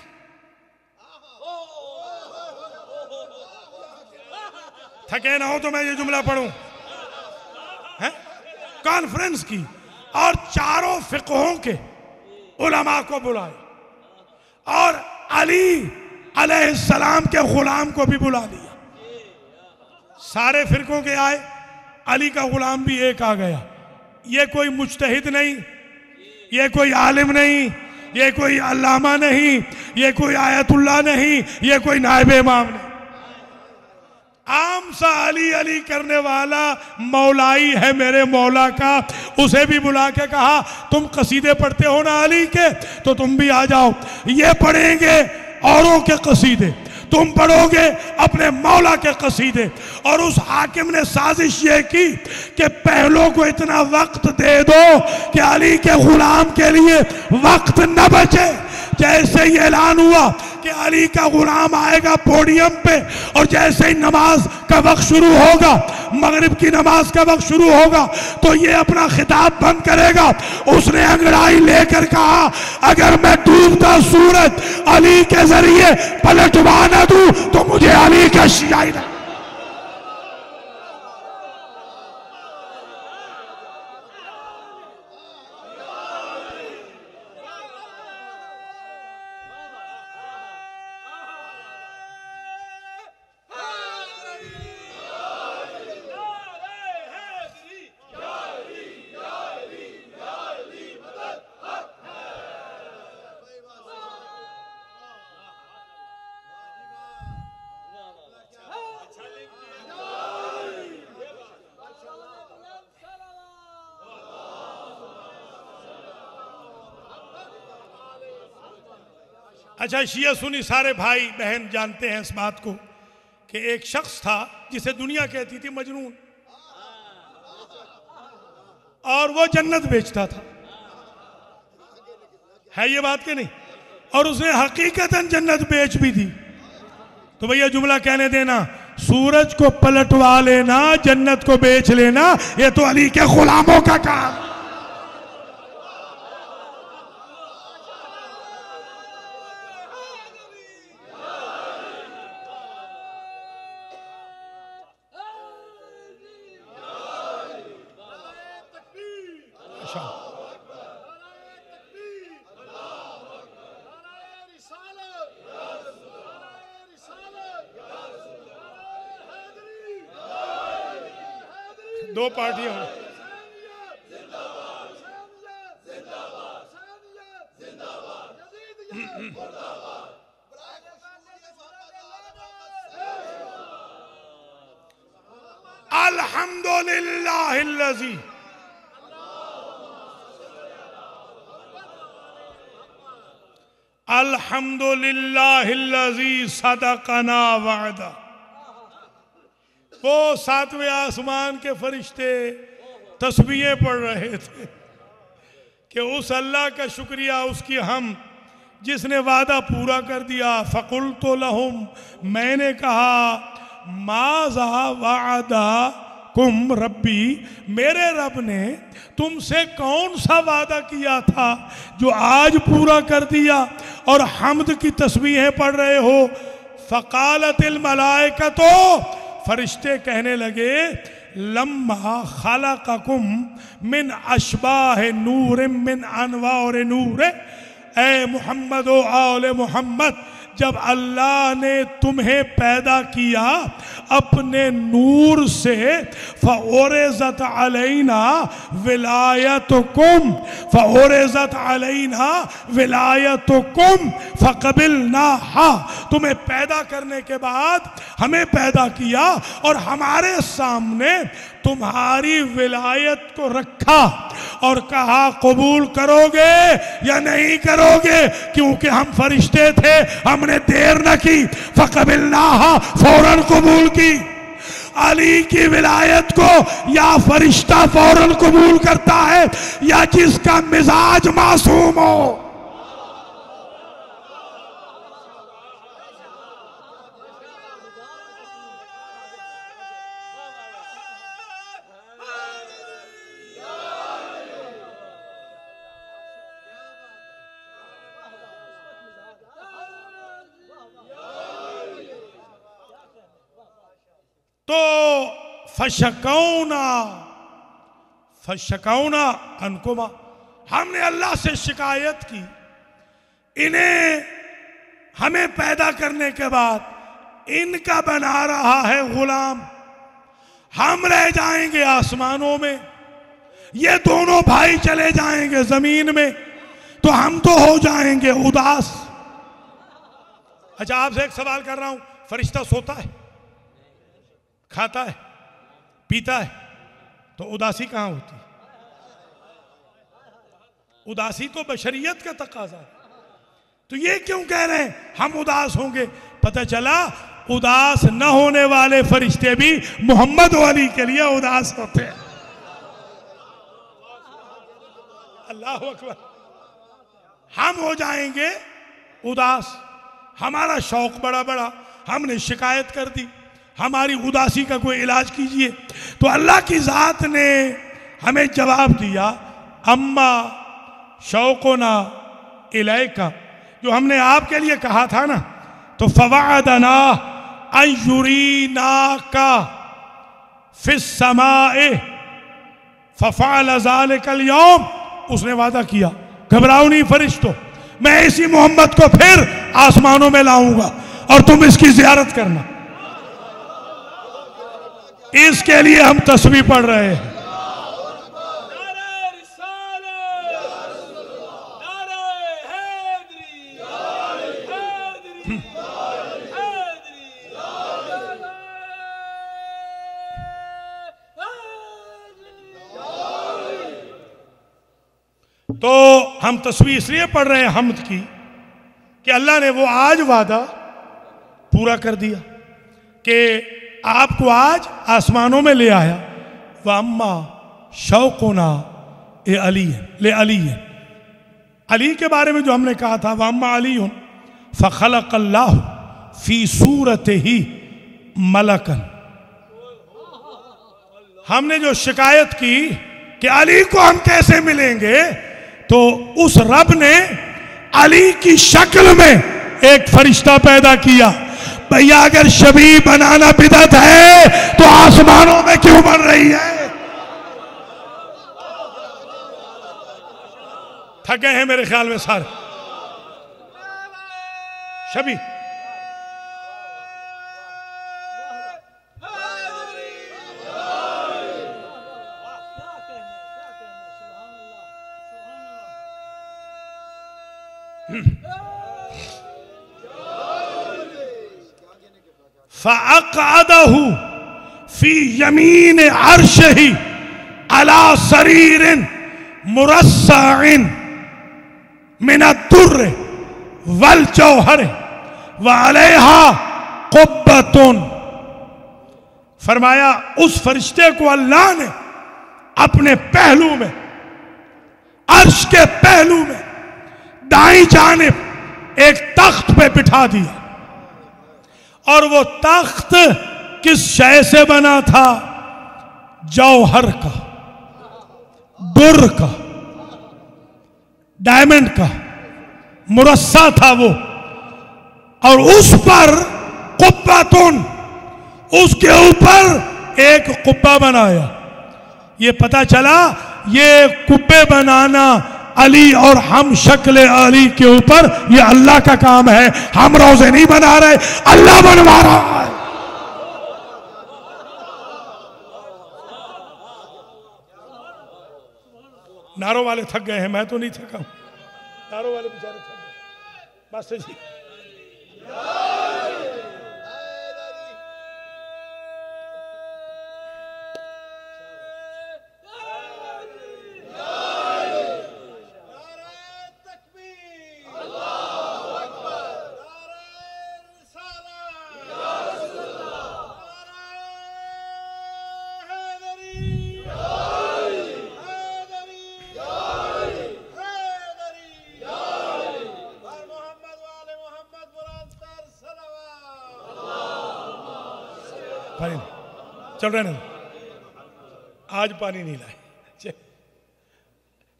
थके ना हो तो मैं ये जुमला पढ़ूं। कॉन्फ्रेंस की और चारों फिक़हों के उलमा को बुलाए और अली अलैहिस्सलाम के गुलाम को भी बुला लिया। सारे फिरकों के आए, अली का गुलाम भी एक आ गया। ये कोई मुज्तहिद नहीं, ये कोई आलिम नहीं, ये कोई अल्लामा नहीं, ये कोई आयतुल्लाह नहीं, ये कोई नायब इमाम नहीं, आम सा अली अली करने वाला मौलाई है मेरे मौला का। उसे भी बुला के कहा तुम कसीदे पढ़ते हो ना अली के, तो तुम भी आ जाओ। ये पढ़ेंगे औरों के कसीदे, तुम पढ़ोगे अपने मौला के कसीदे। और उस हाकिम ने साजिश ये की कि पहलों को इतना वक्त दे दो कि अली के गुलाम के लिए वक्त न बचे। जैसे ही ऐलान हुआ कि अली का गुलाम आएगा पोडियम पे, और जैसे ही नमाज का वक्त शुरू होगा, मगरिब की नमाज का वक्त शुरू होगा, तो ये अपना खिताब बंद करेगा। उसने अंगड़ाई लेकर कहा अगर मैं डूबता सूरज अली के जरिए पलटवा न दूं तो मुझे अली का शियाई ना। अच्छा, शिया सुन्नी सारे भाई बहन जानते हैं इस बात को कि एक शख्स था जिसे दुनिया कहती थी मजनून, और वो जन्नत बेचता था। है ये बात कि नहीं? और उसने हकीकतन जन्नत बेच भी दी। तो भैया जुमला कहने देना, सूरज को पलटवा लेना, जन्नत को बेच लेना, ये तो अली के गुलामों का काम। दो पार्टियां हैं। अल्हम्दुलिल्लाहिल्लज़ी अल्हम्दुलिल्लाहिल्लज़ी सदक़ना वअदा। वो सातवें आसमान के फरिश्ते तस्बीहें पढ़ रहे थे कि उस अल्लाह का शुक्रिया, उसकी हम जिसने वादा पूरा कर दिया। फ़कुल तो लहुम, मैंने कहा माज़ा वादा कुम रब्बी, मेरे रब ने तुमसे कौन सा वादा किया था जो आज पूरा कर दिया और हम्द की तस्बीहें पढ़ रहे हो। फ़क़ालतिल मलाइकतो, फरिश्ते कहने लगे लम्मा खलक़कुम मिन अशबाह नूर मिन अनवार नूर, ए मोहम्मद ओ आले मोहम्मद, जब अल्लाह ने तुम्हें पैदा किया अपने नूर से, फ़ओरज़त अलैना विलायतुकुम, फ़ओरज़त अलैना विलायतुकुम फ़क़बिलनाहा, तुम्हें पैदा करने के बाद हमें पैदा किया और हमारे सामने तुम्हारी विलायत को रखा और कहा कबूल करोगे या नहीं करोगे, क्योंकि हम फरिश्ते थे, हमने देर न की। फ़क़बिलनाहा, फौरन कबूल की। अली की विलायत को या फरिश्ता फौरन कबूल करता है या जिसका मिजाज मासूम हो। तो फशकौना फशकौना अनकुमा, हमने अल्लाह से शिकायत की, इन्हें हमें पैदा करने के बाद इनका बना रहा है गुलाम, हम रह जाएंगे आसमानों में, ये दोनों भाई चले जाएंगे जमीन में, तो हम तो हो जाएंगे उदास। अच्छा, आपसे एक सवाल कर रहा हूं, फरिश्ता सोता है, खाता है, पीता है, तो उदासी कहां होती? उदासी तो बशरियत का तकाजा है। तो ये क्यों कह रहे हैं हम उदास होंगे? पता चला उदास न होने वाले फरिश्ते भी मोहम्मद वाली के लिए उदास होते हैं। अल्लाह अकबर। हम हो जाएंगे उदास, हमारा शौक बड़ा बड़ा, हमने शिकायत कर दी, हमारी उदासी का कोई इलाज कीजिए। तो अल्लाह की जात ने हमें जवाब दिया, अम्मा शौक़ना इलैका, जो हमने आपके लिए कहा था ना, तो फवादना अयुरीना का फिस समाए फफ़अल ज़ालिकल यौम, उसने वादा किया, घबराओ नहीं फरिश्तों, मैं इसी मोहम्मद को फिर आसमानों में लाऊंगा और तुम इसकी जियारत करना। इसके लिए हम तस्बीह पढ़ रहे हैं। तो हम तस्बीह इसलिए पढ़ रहे हैं हम्द की कि अल्लाह ने वो आज वादा पूरा कर दिया कि आपको आज आसमानों में ले आया। व अम्मा शौक़ना ए अली ले अली, अली के बारे में जो हमने कहा था, व अम्मा अली फ़ख़लक़ल्लाहु फ़ी सूरतिही मलकन, हमने जो शिकायत की कि अली को हम कैसे मिलेंगे, तो उस रब ने अली की शक्ल में एक फरिश्ता पैदा किया। भैया अगर शबी बनाना बिदअत है तो आसमानों में क्यों बन रही है? थक गए हैं मेरे ख्याल में सारे शबी। फ़अक़अदहु फ़ी यमीन अर्शिही अला सरीरिन मुरस्सअइन मिनद्दुर्र वल जौहर व अलैहा क़ुब्बतुन, फरमाया उस फरिश्ते को अल्लाह ने अपने पहलू में, अर्श के पहलू में दाईं जानिब एक तख्त पे बिठा दिया। और वो तख्त किस शय से बना था? जौहर का, दुर का, डायमंड का, मुरस्सा था वो। और उस पर कुब्बतुन, उसके ऊपर एक कुब्बा बनाया। ये पता चला ये कुब्बे बनाना अली और हम शक्ल अली के ऊपर ये अल्लाह का काम है। हम रोजे नहीं बना रहे, अल्लाह बनवा रहा है। नारों वाले थक गए हैं, मैं तो नहीं थका हूं, नारों वाले बेचारे थक गए। बस जी, पानी चल रहे ना, आज पानी नहीं लाए,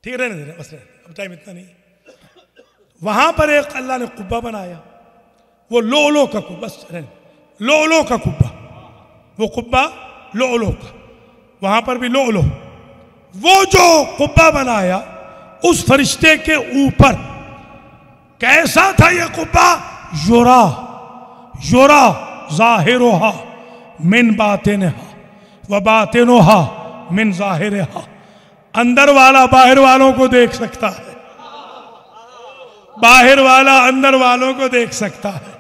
ठीक रहने दे, बस रहने, अब टाइम इतना नहीं। वहां पर एक अल्लाह ने कुब्बा बनाया, वो लोलो का कुब्बा, बस रहने, लोलो का कुब्बा, वो कुब्बा लोलो का, वहां पर भी लोलो, वो जो कुब्बा बनाया उस फरिश्ते के ऊपर कैसा था ये कुब्बा? योरा योरा जाहिरुहा मिन बातिनहा व बातिनुहा मिन जाहिरिहा। अंदर वाला बाहर वालों को देख सकता है, बाहर वाला अंदर वालों को देख सकता है।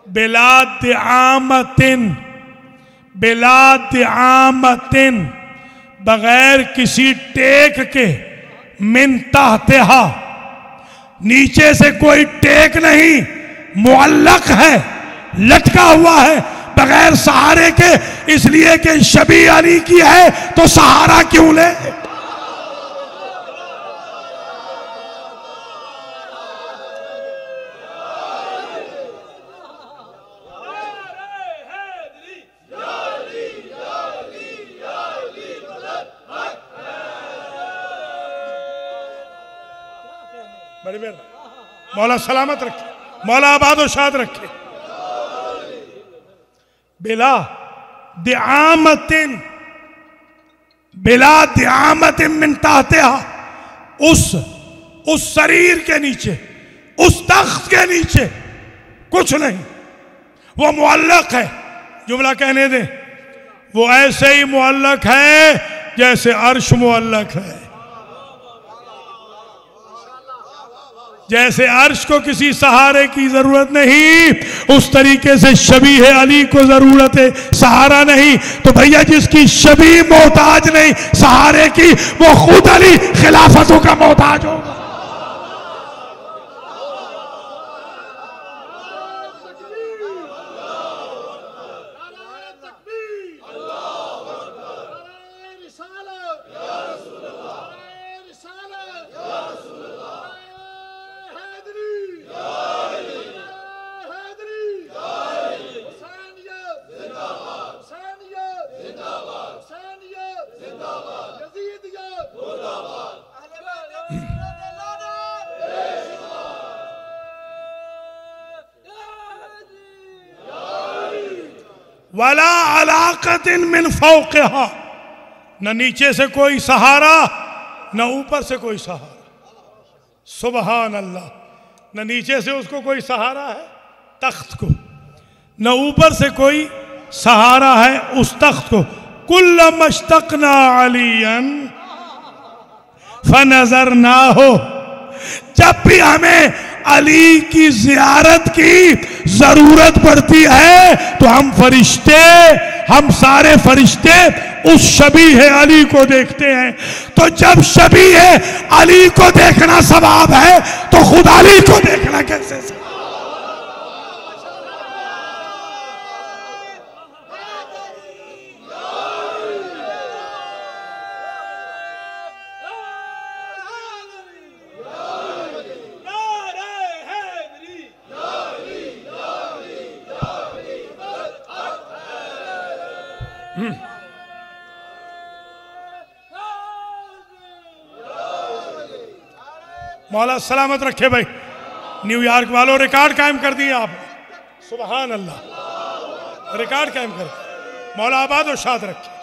बिलाद आमतिन, बिलाद आमतिन, बगैर किसी टेक के, मिन तहतिहा, नीचे से कोई टेक नहीं, मुअल्लक है, लटका हुआ है, बगैर सहारे के। इसलिए कि शबी अली की है तो सहारा क्यों ले? बड़ी मेहर, मौला सलामत रखे, मौला आबाद और शाद रखे। बिला दिआमतिन, बिला दिआमतिन मिन ताहतिहा, उस शरीर के नीचे, उस तख्त के नीचे कुछ नहीं, वो मुअल्लक है। जुमला कहने दे, वो ऐसे ही मुअल्लक है जैसे अर्श मुअल्लक है। जैसे अर्श को किसी सहारे की जरूरत नहीं, उस तरीके से शबी है अली को जरूरत है, सहारा नहीं। तो भैया जिसकी शबी मोहताज नहीं सहारे की, वो खुद अली खिलाफतों का मोहताज होगा। वला अलाक़तिन मिन फ़ौक़िहा, न नीचे से कोई सहारा न ऊपर से कोई सहारा। सुबहान अल्लाह, न नीचे से उसको कोई सहारा है तख्त को, न ऊपर से कोई सहारा है उस तख्त को। कुल्ल मश्तक़ना अलियन फनज़रना हो, जब भी हमें अली की जियारत की जरूरत पड़ती है तो हम फरिश्ते, हम सारे फरिश्ते उस शबी है अली को देखते हैं। तो जब शबी है अली को देखना सवाब है तो खुद अली को देखना कैसे सवाब? मौला सलामत रखे भाई। न्यूयॉर्क वालों रिकॉर्ड कायम कर दिए आप, सुभान अल्लाह, रिकॉर्ड कायम कर दिए। मौला आबाद और शाद रखे।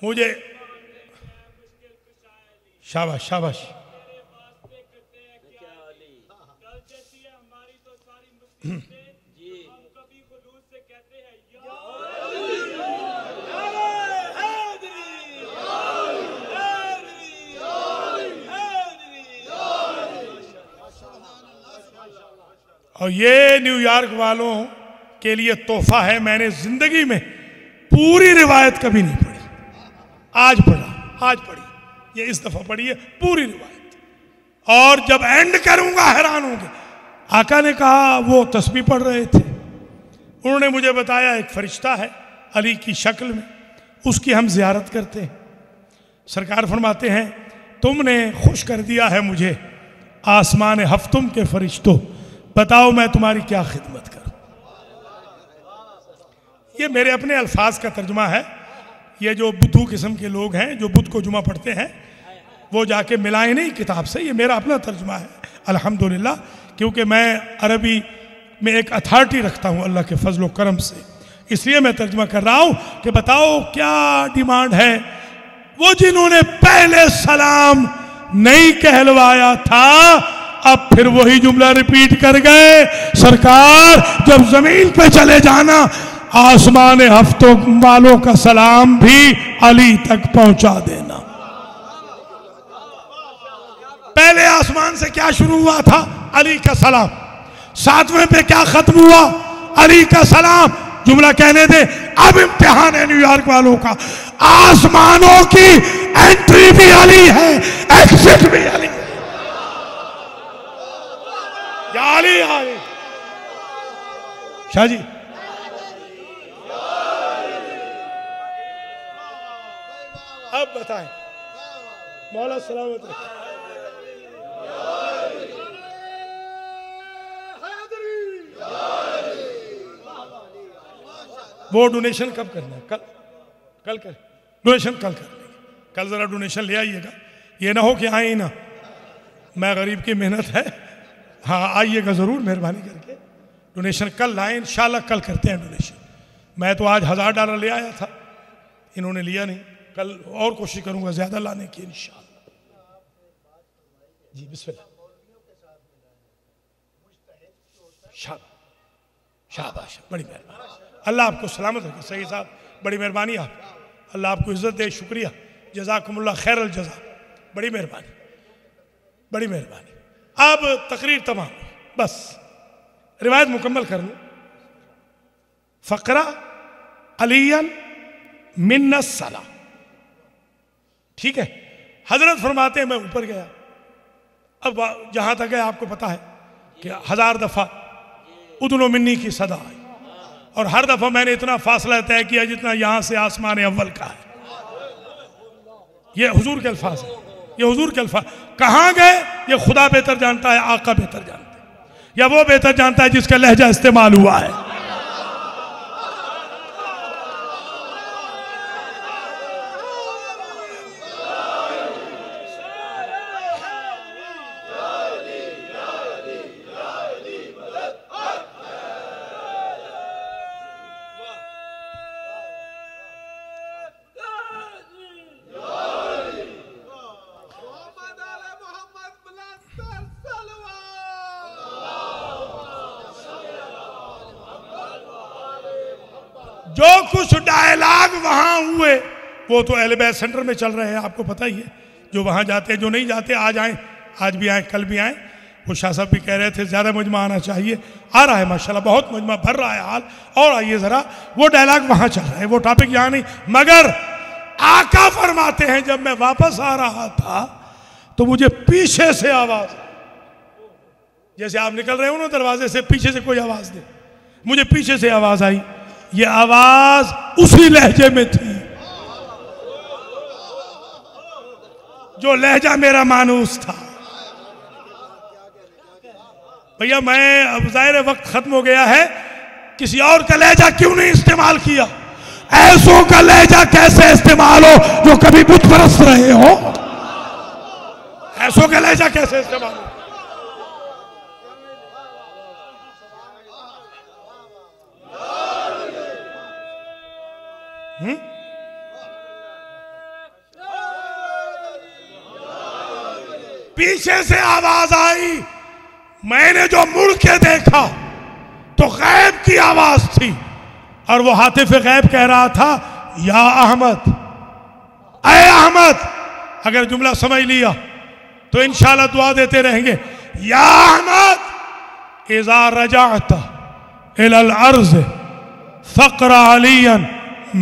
मुझे शाबाश शाबाश, और ये न्यूयॉर्क वालों के लिए तोहफा है। मैंने जिंदगी में पूरी रिवायत कभी नहीं पढ़ी, आज पढ़ा, आज पढ़ी, ये इस दफा पढ़ी है पूरी रिवायत। और जब एंड करूंगा हैरान होंगे। आका ने कहा, वो तस्बीह पढ़ रहे थे, उन्होंने मुझे बताया एक फरिश्ता है अली की शक्ल में, उसकी हम जियारत करते हैं। सरकार फरमाते हैं, तुमने खुश कर दिया है मुझे आसमान हफ्तुम के फरिश्तों, बताओ मैं तुम्हारी क्या खिदमत करूं। ये मेरे अपने अल्फाज का तर्जुमा है। ये जो बुद्धू किस्म के लोग हैं जो बुद्ध को जुमा पढ़ते हैं वो जाके मिलाएं नहीं किताब से, ये मेरा अपना तर्जुमा है अल्हम्दुलिल्लाह, क्योंकि मैं अरबी में एक अथॉरिटी रखता हूँ अल्लाह के फजल करम से, इसलिए मैं तर्जुमा कर रहा हूँ कि बताओ क्या डिमांड है। वो जिन्होंने पहले सलाम नहीं कहलवाया था अब फिर वही जुमला रिपीट कर गए, सरकार जब जमीन पे चले जाना आसमान हफ्तों वालों का सलाम भी अली तक पहुंचा देना। पहले आसमान से क्या शुरू हुआ था? अली का सलाम। सातवें पे क्या खत्म हुआ? अली का सलाम। जुमला कहने दे। अब इम्तिहान है न्यूयॉर्क वालों का, आसमानों की एंट्री भी अली है, एग्जिट भी अली है। या अली अली। शाह जी अब बताएं, मौला सलामत रखे। वो डोनेशन कब करना है? कल कर डोनेशन, कल कर लेंगे। कल जरा डोनेशन ले आइएगा, ये ना हो कि आए ही ना, मैं गरीब की मेहनत है। हाँ आइएगा जरूर मेहरबानी करके, डोनेशन कल लाएं इंशाल्लाह, कल करते हैं डोनेशन। मैं तो आज $1000 ले आया था, इन्होंने लिया नहीं, कल और कोशिश करूंगा ज्यादा लाने की इंशाल्लाह। जी बिस्मिल्लाह। शाबाश, बड़ी मेहरबानी, अल्लाह आपको सलामत रखे। सही साहब बड़ी मेहरबानी, आप अल्लाह आपको इज्जत दे, शुक्रिया, जज़ाकुमुल्लाह खैरल जज़ा, बड़ी मेहरबानी, बड़ी मेहरबानी। अब तकरीर तमाम, बस रिवायत मुकम्मल कर लूँ। फ़क़रा अलियन मिन्नस सलाम, ठीक है। हजरत फरमाते हैं मैं ऊपर गया, अब जहां तक है आपको पता है कि 1000 दफा उदनो मिन्नी की सदा आई, और हर दफा मैंने इतना फासला तय किया जितना यहां से आसमान अव्वल का है। ये हुजूर के अल्फाज है, ये हुजूर के अल्फाज। कहां गए ये खुदा बेहतर जानता है, आका बेहतर जानते हैं, या वो बेहतर जानता है जिसका लहजा इस्तेमाल हुआ है। जो कुछ डायलॉग वहां हुए वो तो एलबैस सेंटर में चल रहे हैं, आपको पता ही है। जो वहां जाते हैं, जो नहीं जाते आज आए, आज भी आए, कल भी आए। वो शाह साहब भी कह रहे थे ज्यादा मजमा आना चाहिए, आ रहा है माशाल्लाह, बहुत मजमा भर रहा है हाल। और आइए जरा, वो डायलॉग वहां चल रहा है, वो टॉपिक यहाँ नहीं। मगर आका फरमाते हैं जब मैं वापस आ रहा था तो मुझे पीछे से आवाज, जैसे आप निकल रहे हो ना दरवाजे से, पीछे से कोई आवाज दे, मुझे पीछे से आवाज आई। ये आवाज उसी लहजे में थी जो लहजा मेरा मानूस था। भैया मैं, अब जाहिर वक्त खत्म हो गया है, किसी और का लहजा क्यों नहीं इस्तेमाल किया? ऐसों का लहजा कैसे इस्तेमाल हो जो कभी बुत परस्त रहे हो? ऐसों का लहजा कैसे इस्तेमाल हो? पीछे से आवाज आई, मैंने जो मुड़ के देखा तो गैब की आवाज थी, और वो हातिफ गैब कह रहा था, या अहमद, ऐ अहमद। अगर जुमला समझ लिया तो इंशाल्लाह दुआ देते रहेंगे। या अहमद इज़ा रजात इलल अर्ज़ फ़क़रा अलियन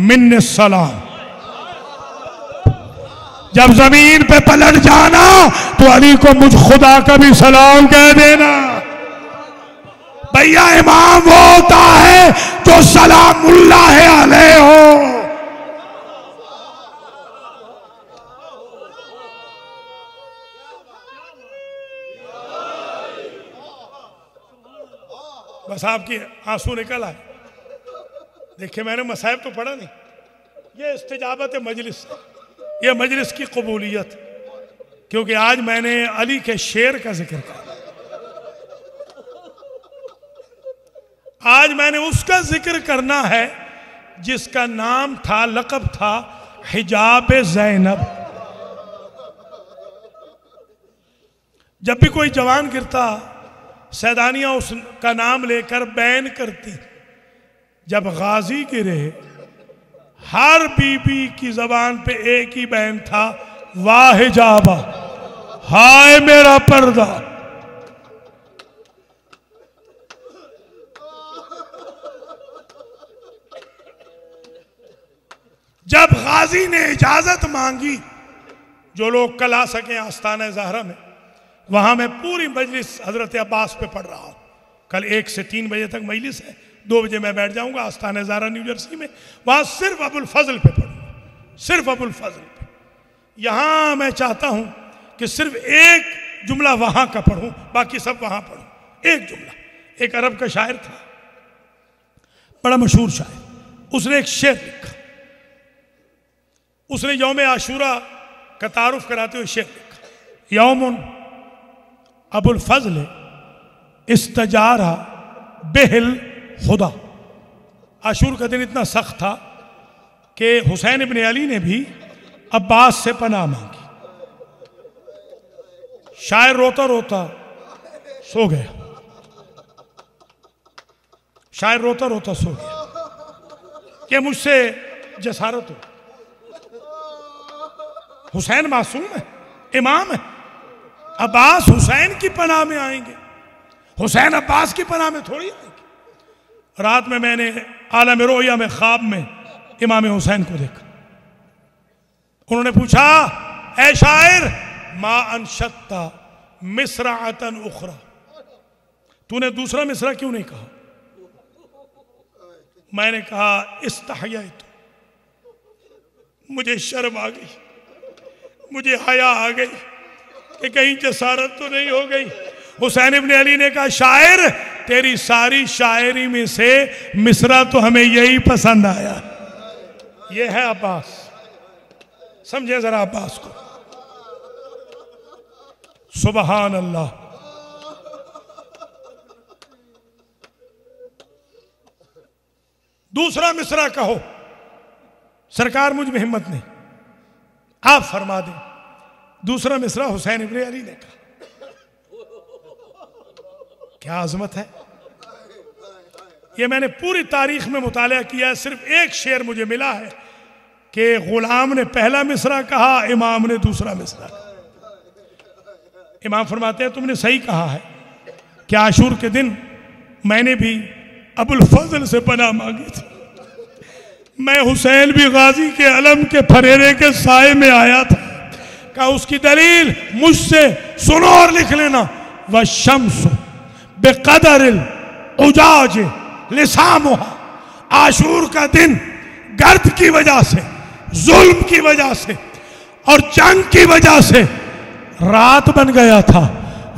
मिन्न सलाम। जब जमीन पे पलट जाना तो अली को मुझ खुदा का भी सलाम कह देना। भैया इमाम वो होता है जो सलामुल्लाह अलैह हो। साहब की आंसू निकल आए। देखिए मैंने मसाइब तो पढ़ा नहीं, ये इस्तिजाबत मजलिस, ये मजलिस की कबूलियत, क्योंकि आज मैंने अली के शेर का जिक्र किया, आज मैंने उसका जिक्र करना है जिसका नाम था, लक़ब था हिजाब ज़ैनब। जब भी कोई जवान गिरता सैदानियाँ उसका नाम लेकर बैन करती। जब गाजी गिरे हर बीबी की जबान पे एक ही बैन था, वाह हिजाबा, हाय मेरा पर्दा। जब गाजी ने इजाजत मांगी, जो लोग कल आ सके आस्ताना ज़हरा में, वहां मैं पूरी मजलिस हजरत अब्बास पे पढ़ रहा हूं। कल 1 से 3 बजे तक मजलिस है, 2 बजे मैं बैठ जाऊंगा आस्ताना ज़हरा न्यू जर्सी में, वहां सिर्फ अबुल फजल पे पढ़ूंगा, सिर्फ अबुल फजल पे। यहां मैं चाहता हूं कि सिर्फ एक जुमला वहां का पढ़ूं, बाकी सब वहां पढ़ूं। एक जुमला, एक अरब का शायर था, बड़ा मशहूर शायर, उसने एक शेर लिखा। उसने यौम आशूरा का तारुफ कराते हुए शेर लिखा, यौमुन अबुल फजल इस्तजारा बेहिल खुदा। आशूर का दिन इतना सख्त था कि हुसैन इब्न अली ने भी अब्बास से पनाह मांगी। शायर रोता रोता सो गया, शायर रोता रोता सो गया कि मुझसे जसारत हो। हुसैन मासूम है, इमाम है, अब्बास हुसैन की पनाह में आएंगे, हुसैन अब्बास की पनाह में थोड़ी आएंगे। रात में मैंने आलम रोया में ख्वाब में इमाम हुसैन को देखा। उन्होंने पूछा, ऐ शायर, मा अनशत्ता मिसराअतन उखरा, तूने दूसरा मिसरा क्यों नहीं कहा? मैंने कहा, इस्तहयैतु, मुझे शर्म आ गई, मुझे हया आ गई कि कहीं जसारत तो नहीं हो गई। हुसैन इब्न अली ने कहा, शायर, तेरी सारी शायरी में से मिसरा तो हमें यही पसंद आया। ये है अब्बास, समझे जरा अब्बास को। सुबहान अल्लाह। दूसरा मिसरा कहो, सरकार मुझ में हिम्मत नहीं, आप फरमा दें। दूसरा मिसरा हुसैन इब्न अली ने कहा। क्या आजमत है। ये मैंने पूरी तारीख में मुताला किया है, सिर्फ एक शेर मुझे मिला है कि गुलाम ने पहला मिसरा कहा, इमाम ने दूसरा मिसरा कहा। इमाम फरमाते हैं, तुमने सही कहा है कि आशूर के दिन मैंने भी अबुल फजल से पनाह मांगी थी। मैं हुसैन भी गाजी के अलम के फरेरे के साए में आया था। कहा उसकी दलील मुझसे सुनो और लिख लेना, व शम्स बेकदरिल उजाज लिसामुहा, आशूर का दिन गर्द की वजह से, जुल्म की वजह से और जंग की वजह से रात बन गया था।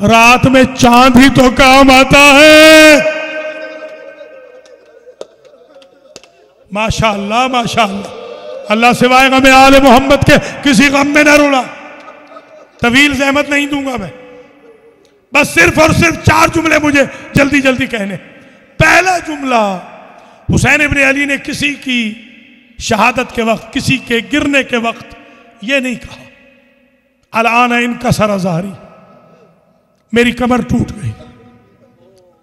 रात में चांद ही तो काम आता है। माशाअल्लाह माशाअल्लाह। अल्लाह सिवाय गम आले मोहम्मद के किसी गम में न रुला। तवील ज़हमत नहीं दूंगा मैं, बस सिर्फ और सिर्फ 4 जुमले मुझे जल्दी जल्दी कहने। पहला जुमला, हुसैन इब्न अली ने किसी की शहादत के वक्त, किसी के गिरने के वक्त ये नहीं कहा, अलाना इनका सराजारी, मेरी कमर टूट गई।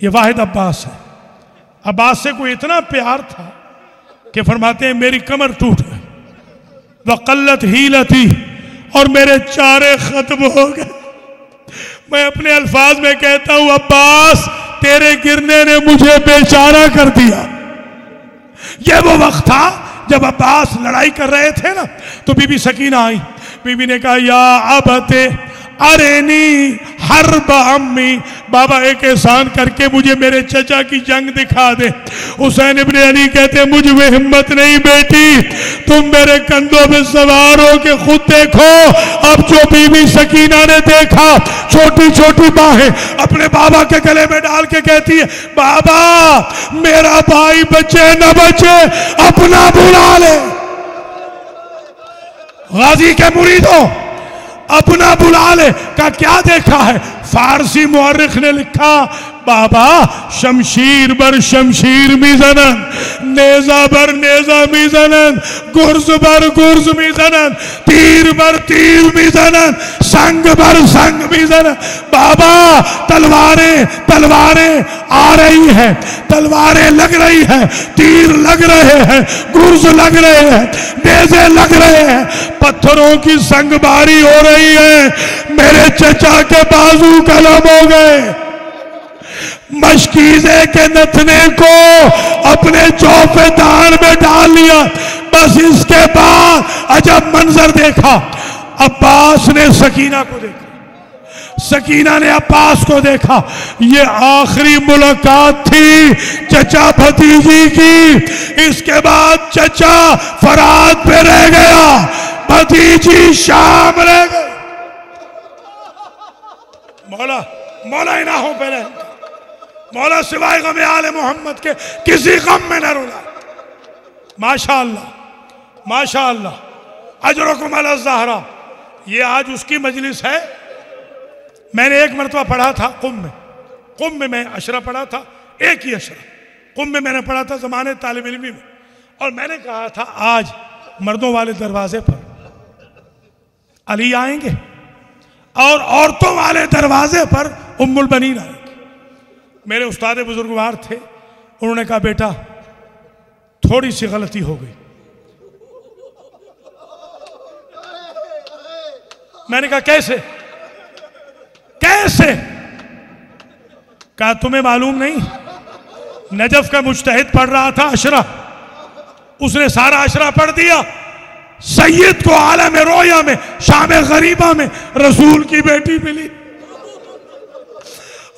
ये वाहिद अब्बास है। अब्बास से कोई इतना प्यार था कि फरमाते हैं, मेरी कमर टूट गई, वक़ल्लत हीलती, और मेरे चारे खत्म हो गए। मैं अपने अल्फाज में कहता हूं, अब्बास तेरे गिरने ने मुझे बेचारा कर दिया। यह वो वक्त था जब अब्बास लड़ाई कर रहे थे ना, तो बीबी सकीना आई। बीबी ने कहा, या अबते अरेनी हर्ब अम्मी बाबा एक एहसान करके मुझे मेरे चचा की जंग दिखा दे। हुसैन इब्ने अली कहते मुझ में हिम्मत नहीं बेटी, तुम मेरे कंधों में सवार हो के खुद देखो। अब जो बीवी सकीना ने देखा, छोटी छोटी बाहें अपने बाबा के गले में डाल के कहती है बाबा मेरा भाई बचे न बचे अपना बुला ले। गाजी के मुरीदों अपना बुला ले का क्या देखा है? फारसी मुअर्रिख ने लिखा बाबा शमशीर बर शमशीर मिज़नन, नेजा बर नेजा मिज़नन, गुर्ज बर गुर्ज मिज़नन, तीर बर तीर मिज़नन, संग बर संग मिज़नन। बाबा तलवारें तलवारें आ रही है, तलवारें लग रही है, तीर लग रहे हैं, गुर्ज लग रहे हैं, नेज़े लग रहे हैं, पत्थरों की संगबारी हो रही है। मेरे चचा के बाजू कलम हो गए। मशकीज़े के नथने को अपने चौफेदार में डाल लिया। बस इसके बाद अजब मंजर देखा। अब्बास ने सकीना को देखा, सकीना ने अब्बास को देखा। ये आखिरी मुलाकात थी चचा भतीजी की। इसके बाद चचा फरात पे रह गया, भतीजी शाम रह गई। मौला मौला ही ना हो पहले, मौला सिवाय गम आले मोहम्मद के किसी गम में न रुला। माशाअल्लाह माशाअल्लाह अजरकुम अला ज़हरा। ये आज उसकी मजलिस है। मैंने एक मरतबा पढ़ा था कुम में मैं अशरा पढ़ा था, एक ही अशरा कुम में मैंने पढ़ा था ज़माने तालिब इल्मी में। और मैंने कहा था आज मर्दों वाले दरवाजे पर अली आएंगे और औरतों वाले दरवाजे पर उम्मुल बनीन आएंगे। मेरे उस्ताद बुजुर्गवार थे, उन्होंने कहा बेटा थोड़ी सी गलती हो गई। मैंने कहा कैसे कैसे? कहा तुम्हें मालूम नहीं, नजफ का मुज्तहिद पढ़ रहा था अशरा, उसने सारा अशरा पढ़ दिया। सैयद को आलम रोया में शाम गरीबा में रसूल की बेटी मिली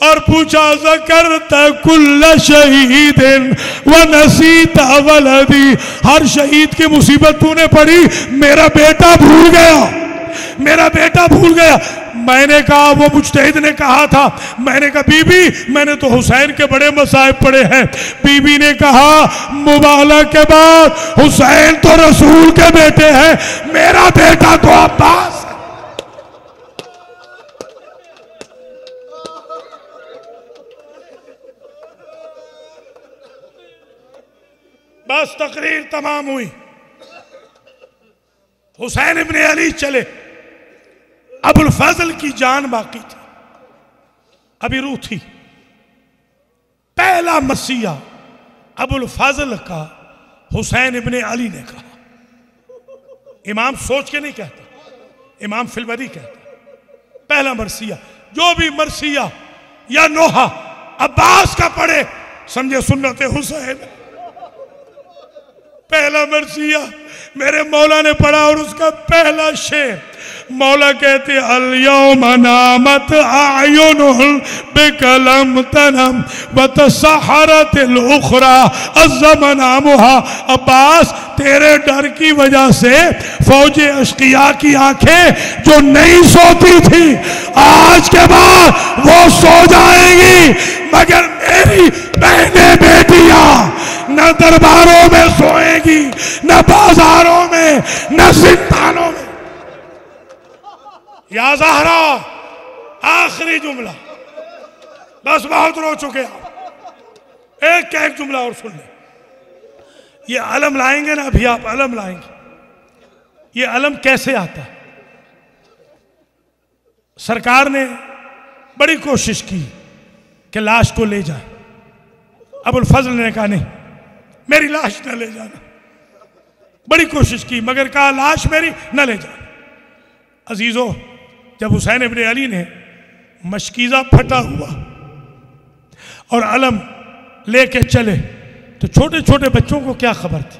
और पूछा ज़करता कुल्ल शहीदिन व नसीता वलदी। हर शहीद की मुसीबत तूने पढ़ी, मेरा बेटा भूल गया, मेरा बेटा भूल गया। मैंने कहा, वो मुज्तहिद ने कहा था, मैंने कहा बीबी मैंने तो हुसैन के बड़े मसाइब पढ़े हैं। बीबी ने कहा मुबाला के बाद हुसैन तो रसूल के बेटे हैं, मेरा बेटा तो अब्बास है। बस तकरीर तमाम हुई, हुसैन इब्ने अली चले। अबुल फजल की जान बाकी थी, अभी रूह थी। पहला मसीहा अबुल फजल का हुसैन इब्ने अली ने कहा। इमाम सोच के नहीं कहता, इमाम फिलबरी कहता। पहला मरसिया, जो भी मरसिया या नोहा अब्बास का पढ़े समझे सुन्नत हुसैन। पहला मरसिया मेरे मौला ने पढ़ा और उसका पहला शेर मौला कहते अल-यौम नामत आयुनुहुम बिकलम तनम व तसहरतिल उखरा अज़्ज़मनामुहा। अब्बास तेरे डर की वजह से फौजे अश्किया की आंखें जो नहीं सोती थी आज के बाद वो सो जाएंगी, मगर मेरी बहनें बेटियां न दरबारों में सोएगी, न बाजारों में, न जिंदानों में। या ज़हरा आखिरी जुमला, बस बहुत रो चुके आप, एक का एक जुमला और सुन ले। ये अलम लाएंगे ना, अभी आप अलम लाएंगे। ये अलम कैसे आता है? सरकार ने बड़ी कोशिश की कि लाश को ले जाए। अबुल फजल ने कहा नहीं, मेरी लाश न ले जाना। बड़ी कोशिश की मगर कहा लाश मेरी न ले जाना। अजीजों, जब हुसैन इब्ने अली ने मशकीज़ा फटा हुआ और अलम लेके चले तो छोटे छोटे बच्चों को क्या खबर थी।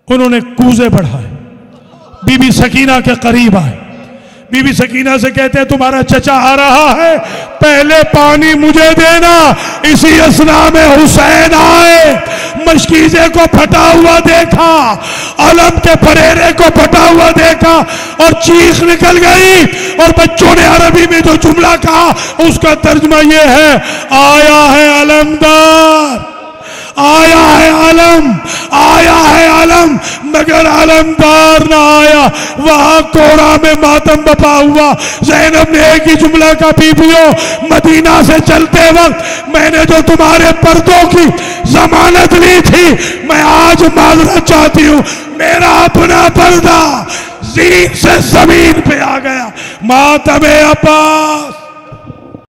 उन्होंने कूजे बढ़ाए, बीबी सकीना के करीब आए, बीबी सकीना से कहते हैं तुम्हारा चचा आ रहा है, पहले पानी मुझे देना। इसी असना में हुसैन आए, मशकीजे को फटा हुआ देखा, अलम के परेरे को फटा हुआ देखा और चीख निकल गई। और बच्चों ने अरबी में जो जुमला कहा उसका तर्जुमा यह है, आया है अलमदार, आया है अलम, आया है अलम, मगर अलमदार ना आया। वहां कोरा में मातम बपा हुआ। ज़ैनब ने एक ही जुमला का, बीबियों मदीना से चलते वक्त मैंने जो तुम्हारे पर्दों की जमानत ली थी, मैं आज माजरत चाहती हूं। मेरा अपना पर्दा ज़ीन से जमीन पे आ गया। मातम अब्बास